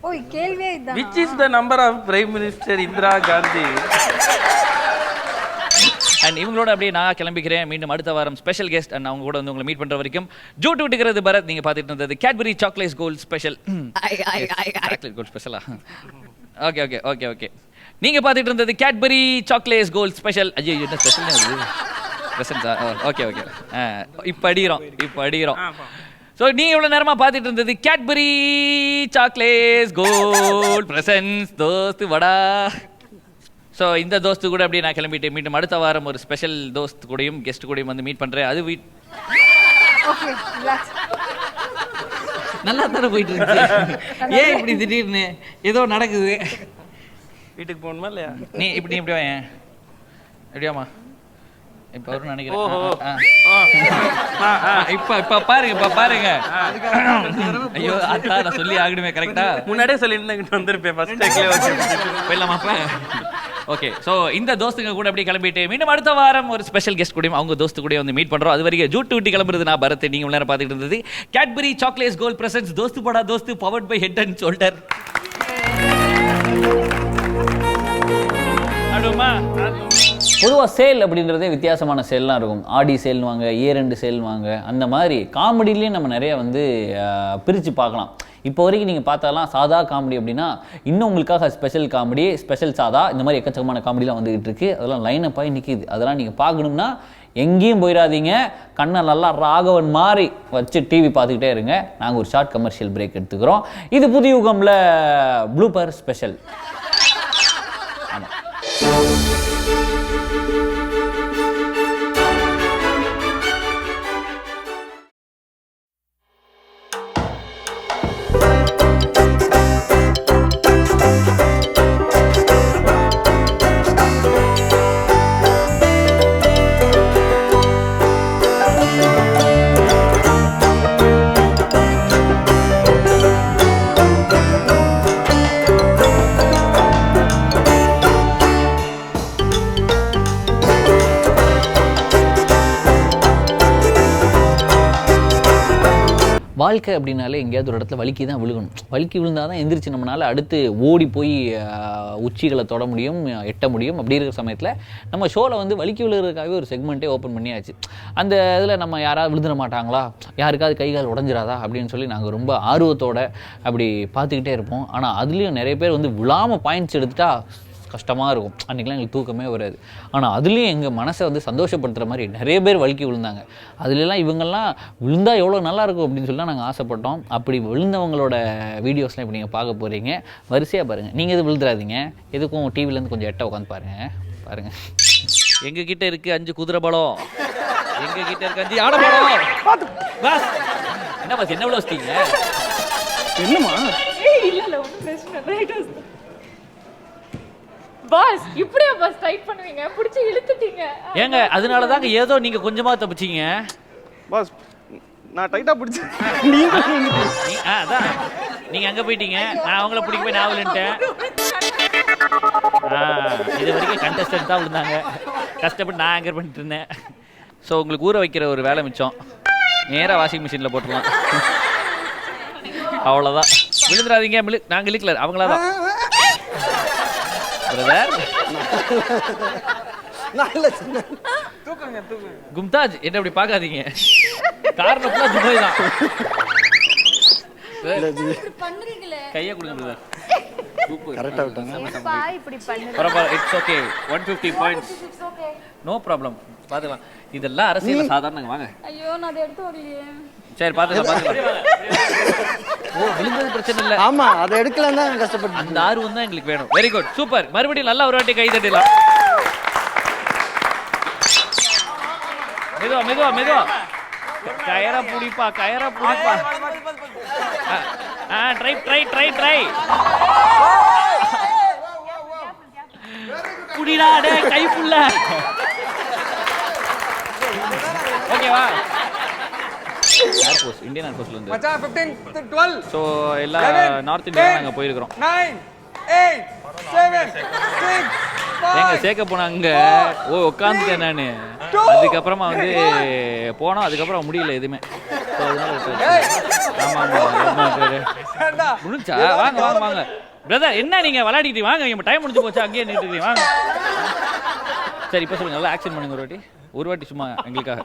ஓய், கேள்வியே இதான். Which is the number of Prime Minister Indira Gandhi? And இவங்களோட அப்படியே நான் கிளம்பிக்கிறேன். மீண்டும் அடுத்த வாரம் ஸ்பெஷல் கெஸ்ட் அண்ட் அவங்க கூட வந்து உங்களை மீட் பண்ற வரைக்கும் ஜூட் விட்டுக்கிறது பரத். நீங்க பார்த்துட்டு இருந்தது Cadbury chocolate gold special. Chocolate gold ஸ்பெஷலா? Okay okay okay okay. நீங்க பார்த்துட்டு இருந்தது கேட்பரி சாக்லேட் கோல்ட் ஸ்பெஷல். ஐயோ என்ன ஸ்பெஷல் வருது? பிரசன்ஸா? Okay okay. இப்போ அடிக்கிறோம். ஸோ நீங்கள் இவ்வளோ நேரமாக பார்த்துட்டு இருந்தது Cadbury chocolate gold presents Dosthu Bada. So இந்த தோஸ்து கூட அப்படியே நான் கிளம்பிட்டு மீண்டும் அடுத்த வாரம் ஒரு ஸ்பெஷல் தோஸ்து கூடயும் கெஸ்ட் கூடயும் வந்து மீட் பண்ணுறேன். அது நல்லா தானே போயிட்டு இருக்கு. ஏன் இப்படி திடீர்னு ஏதோ நடக்குது? வீட்டுக்கு போகணுமா இல்லையா? நீ இப்படி வாங்க. எப்படியாமா இப்போ வரும்னு நினைக்கிறேன். இப்ப பாருங்க. ஐயோ அதான் நான் சொல்லி ஆகணுமே. கரெக்டா முன்னாடியே சொல்லிட்டு வந்திருப்பேன். போயிடலாமாப்பா? ஓகே. ஸோ இந்த தோஸ்துங்க கூட அப்படியே கிளம்பிட்டு மீண்டும் அடுத்த வாரம் ஒரு ஸ்பெஷல் கெஸ்ட் கூடயும் அவங்க தோஸ்து கூட வந்து மீட் பண்றோம். அது வரைக்கும் ஜூட் விட்டு கிளம்புறது நான் பரத். நீங்க நேரம் பார்த்துட்டு இருந்தது Cadbury chocolate gold presents Dosthu Bada Dosthu powered by Head and Shoulder. பொதுவாக சேல் அப்படின்றதே வித்தியாசமான சேல்லாம் இருக்கும். ஆடி சேல்னு வாங்க, இயர் எண்டு சேல்னு வாங்க. அந்த மாதிரி காமெடிலேயும் நம்ம நிறைய வந்து பிரித்து பார்க்கலாம். இப்போ வரைக்கும் நீங்கள் பார்த்தாலாம் சாதா காமெடி அப்படின்னா இன்னும் உங்களுக்காக ஸ்பெஷல் காமெடி, ஸ்பெஷல் சாதா, இந்த மாதிரி எக்கச்சக்கமான காமெடிலாம் வந்துகிட்டு இருக்கு. அதெல்லாம் லைனை போய் நிற்கிது. அதெல்லாம் நீங்கள் பார்க்கணும்னா எங்கேயும் போயிடாதீங்க. கண்ணை நல்லா ராகவன் மாதிரி வச்சு டிவி பார்த்துக்கிட்டே இருங்க. நாங்கள் ஒரு ஷார்ட் கமர்ஷியல் பிரேக் எடுத்துக்கிறோம். இது புதிய யுகம்ல ப்ளூபர் ஸ்பெஷல். ஆமாம். வாழ்க்கை அப்படின்னாலே எங்கேயாவது ஒரு இடத்துல வலிக்கு தான் விழுகணும். வலிக்கு விழுந்தால் தான் எந்திரிச்சு நம்மளால் அடுத்து ஓடி போய் உச்சிகளை தொட முடியும், எட்ட முடியும். அப்படி இருக்கிற சமயத்தில் நம்ம ஷோவில் வந்து வலிக்கு விழுகிறதுக்காகவே ஒரு செக்மெண்ட்டே ஓப்பன் பண்ணியாச்சு. அந்த இதில் நம்ம யாராவது விழுந்துட மாட்டாங்களா, யாருக்காவது கை கால் உடஞ்சிராதா அப்படின்னு சொல்லி நாங்கள் ரொம்ப ஆர்வத்தோடு அப்படி பார்த்துக்கிட்டே இருப்போம். ஆனால் அதுலேயும் நிறைய பேர் வந்து விழாமல் பாயிண்ட்ஸ் எடுத்துட்டா கஷ்டமாக இருக்கும். அன்றைக்கெலாம் எங்களுக்கு தூக்கமே வராது. ஆனால் அதுலேயும் எங்கள் மனசை வந்து சந்தோஷப்படுத்துகிற மாதிரி நிறைய பேர் வலிக்கி விழுந்தாங்க. அதுலலாம் இவங்கெல்லாம் விழுந்தால் எவ்வளோ நல்லாயிருக்கும் அப்படின்னு சொல்லி நாங்கள் ஆசைப்பட்டோம். அப்படி விழுந்தவங்களோட வீடியோஸ்லாம் இப்போ நீங்கள் பார்க்க போகிறீங்க. வரிசையாக பாருங்கள். நீங்கள் எது விழுந்துடாதீங்க. எதுக்கும் டிவிலேருந்து கொஞ்சம் எட்ட உட்காந்து பாருங்கள். எங்ககிட்ட இருக்குது 5 குதிரை பலம், எங்ககிட்ட இருக்குது 5 ஆட பலம். பஸ் என்ன பாஸ் என்ன இவ்வளவு வச்சிட்டீங்க? என்னமா இல்ல ஒண்ணும் பிரச்சனை ரைட் பாஸ் இப்படியே பாஸ் டைட் பண்ணுவீங்க பிடிச்சி இழுத்துட்டீங்க ஏங்க அதனால தாங்க ஏதோ நீங்க கொஞ்சமா தப்பிச்சீங்க. பாஸ் நான் டைட்டா பிடிச்சேன் நீங்க அதான் நீங்க அங்க போயிட்டீங்க, நான் அவங்கள பிடிக்க போய் நான் விழுந்துட்டேன். இது வரைக்கும் கண்டஸ்டன்ட் தான் விழுந்தாங்க, கஷ்டப்பட்டு நான் ஆங்கர் பண்ணிட்டு இருந்தேன். ஸோ உங்களுக்கு ஊற வைக்கிற ஒரு வேலை மிச்சம், நேராக வாஷிங் மிஷினில் போட்டுருலாம். அவ்வளோதான், விழுந்துடாதீங்க. நாங்கள் இழுக்கல, அவங்களா தான். பிரதர் கும்தாஜ் என்ன அப்படி பார்க்காதீங்க, காரணம் ஃபுல்லாக துபாய் தான். கையை கொடுங்க பிரதர். கரெக்டா விட்டாங்க. பரவாயில்ல, it's okay. 150 points, no problem. பார்த்துக்கலாம், இதெல்லாம் அரசியல் சாதாரணங்க. வாங்க. ஐயோ நான் அதை எடுத்து வரலையே. சரி பார்த்துக்கலாம். ஓ விழுந்தது பிரச்சனை இல்லை. ஆமா அதை எடுக்கலாம் தான் கஷ்டப்பட்டு. அந்த ஆர்வம் தான் எங்களுக்கு வேணும். Very good, super. மறுபடியும் நல்லா ஒரு வாட்டி கை தட்டிடலாம். மெதுவா மெதுவா மெதுவா, கயரா புடிப்பா, கயரா புடிப்பா. Try try try try. புடிடா டே, கை புள்ள. ஓகேவா? ஏர்போர்ட், இந்தியன் ஏர்போர்ட்ல இருந்து மச்சான் 15 12. சோ எல்லா நார்த் இந்தியா நாங்க போயிருக்கோம். 9 8 7 6 எங்க சேர்க்க போனாங்க. ஓ உட்காந்துட்டேன் நானு. அதுக்கப்புறமா வந்து போனோம், அதுக்கப்புறம் முடியல எதுவுமே. ஆமா ஆமா முடிஞ்சா. வாங்க வாங்க வாங்க பிரதர், என்ன நீங்க விளையாடிட்டு வாங்க, நம்ம டைம் முடிஞ்சு போச்சு, அங்கேயே நின்றுட்டு வாங்க. சரி இப்போ சொல்லுங்க, நல்லா ஆக்ஷன் பண்ணுங்க ஒரு வாட்டி சும்மா எங்களுக்காக.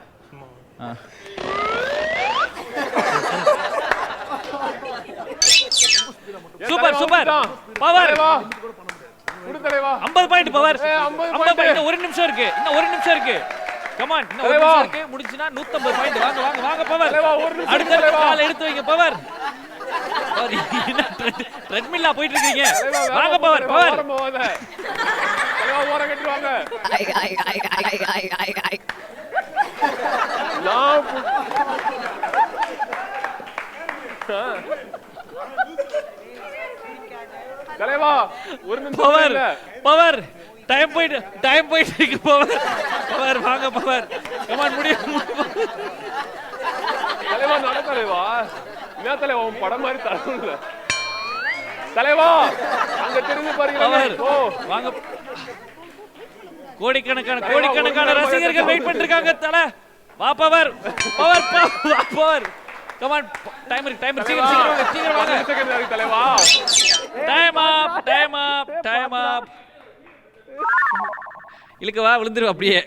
Super super. Power 50 point. Power 50 point. ஒரு நிமிஷம் இருக்கு, இன்னும் ஒரு நிமிஷம் இருக்கு. கமான், இன்னும் ஒரு நிமிஷம் இருக்கு, முடிஞ்சினா 150 பாயிண்ட். வாங்க வாங்க வாங்க பவர். அடுத்த கால் எடுத்து வைங்க பவர். ட்ரெட்மில்லா போயிட்டு இருக்கீங்க, வாங்க பவர். பவர் தலைவா ஓர கட்டிடுவாங்க. தலைவா ஒரு நிமிஷம். பவர் பவர் டைம் போயிட்டு இருக்கு. பவர் பவர் வாங்க பவர். கமான் முடியும். தலைவா நட தலைவா. என்ன தலைவா உன் படம் மாதிரி தரல தலைவா. அங்க திரும்பி பாருங்க. ஓ வாங்க. கோடிக்கணக்கான ரசிகர்கள் வெயிட் பண்ணிட்டு இருக்காங்க. தல வா power. Power power. Come on, time இருக்கு. சீக்கிரம் வாங்க. செகண்ட் இருக்கு தலைவா. டைம் அப். இழுக்க வா, விழுந்துரும் அப்படியே.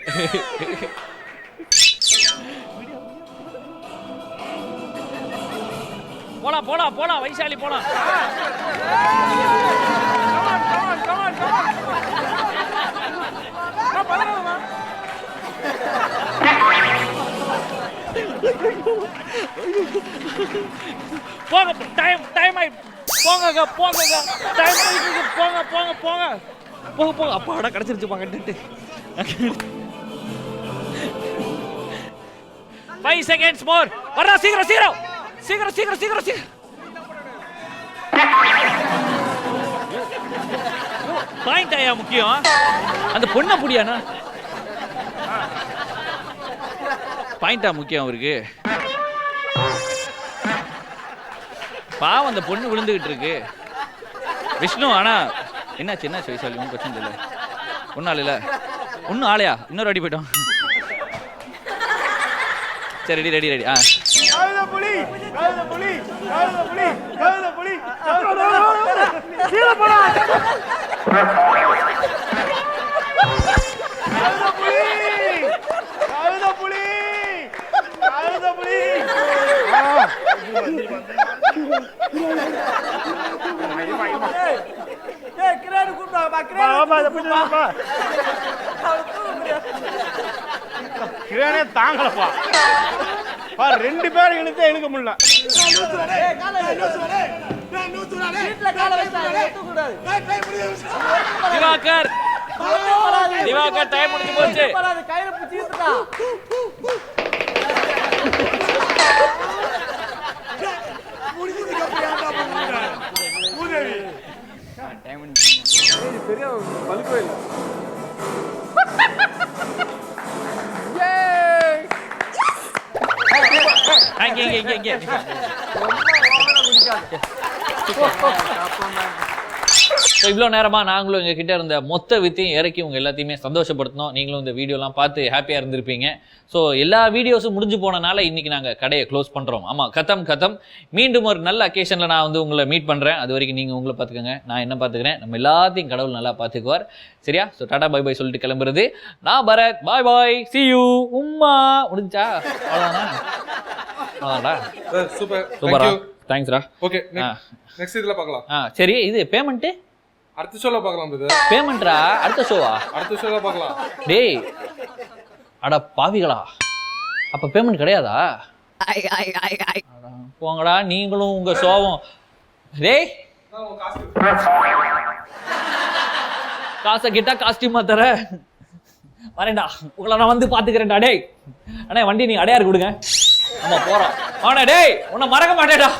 போலாம் வைசாலி போலாம். போங்க, டைம் ஆயி. போங்க டைம் போயிட்டு. போங்க. அப்பாடா கிடைச்சிருச்சு பாங்க. 5 seconds more. வரா, சீக்கிரம். பாயிண்ட் ஆயா முக்கியம். அந்த பொண்ணை புடியானா பாயிண்டா முக்கியம் அவருக்கு. பாவம் அந்த பொண்ணு விழுந்துகிட்டு இருக்கு. விஷ்ணு ஆனா என்னாச்சு வைசாலி? ஒன்றும் பிரச்சனை இல்லை, ஒன்றும் ஆள் இல்லை, ஒன்றும் ஆளையா? இன்னொரு அடி போயிட்டோம். சரி ரெடி. கிரேனே தாங்கலப்பா. ரெண்டு பேரும் இழுக்க முடியல. திவாகர் டைம் முடிஞ்சு போச்சு. சரியா பழுக்கவே இல்லை. ஸோ இவ்வளோ நேரமாக நாங்களும் எங்கள் கிட்ட இருந்த மொத்த வித்தையும் இறக்கி உங்கள் எல்லாத்தையுமே சந்தோஷப்படுத்தினோம். நீங்களும் இந்த வீடியோலாம் பார்த்து ஹாப்பியாக இருந்திருப்பீங்க. ஸோ எல்லா வீடியோஸும் முடிஞ்சு போனனால இன்றைக்கி நாங்கள் கடையை க்ளோஸ் பண்ணுறோம். ஆமாம், கதம். மீண்டும் ஒரு நல்ல அக்கேஷனில் நான் வந்து உங்களை மீட் பண்ணுறேன். அது வரைக்கும் நீங்கள் உங்களை பார்த்துக்கோங்க, நான் என்ன பார்த்துக்கிறேன். நம்ம எல்லாத்தையும் கடவுள் நல்லா பார்த்துக்குவார். சரியா? ஸோ டாடா பை பை சொல்லிட்டு கிளம்புறது நான் பரத். பாய் பாய், see you. உம்மா முடிஞ்சா அவ்வளோதானா? சூப்பரா, தேங்க்ஸ்ரா. ஓகே, நெக்ஸ்ட் இதுல பார்க்கலாம். சரி, இது பேமெண்ட்டு அடுத்த ஷோல பார்க்கலாம் பிரதர். பேமெண்ட்ரா? அடுத்த ஷோவா? அடுத்த ஷோல பார்க்கலாம். டேய் அட பாவிகளா, அப்ப பேமெண்ட் கிடையாதா? போங்கடா நீங்களும் உங்க சோகம். டேய் காசை கிட்டா காஸ்டியூமா தர வரேன்டா, உங்களை நான் வந்து பாத்துக்கிறேன்டா. டேய் அண்ணே வண்டி நீ அடையாறு கொடுங்க. நம்ம போறோம். ஆனா டேய் உன்னை மறக்க மாட்டேடா.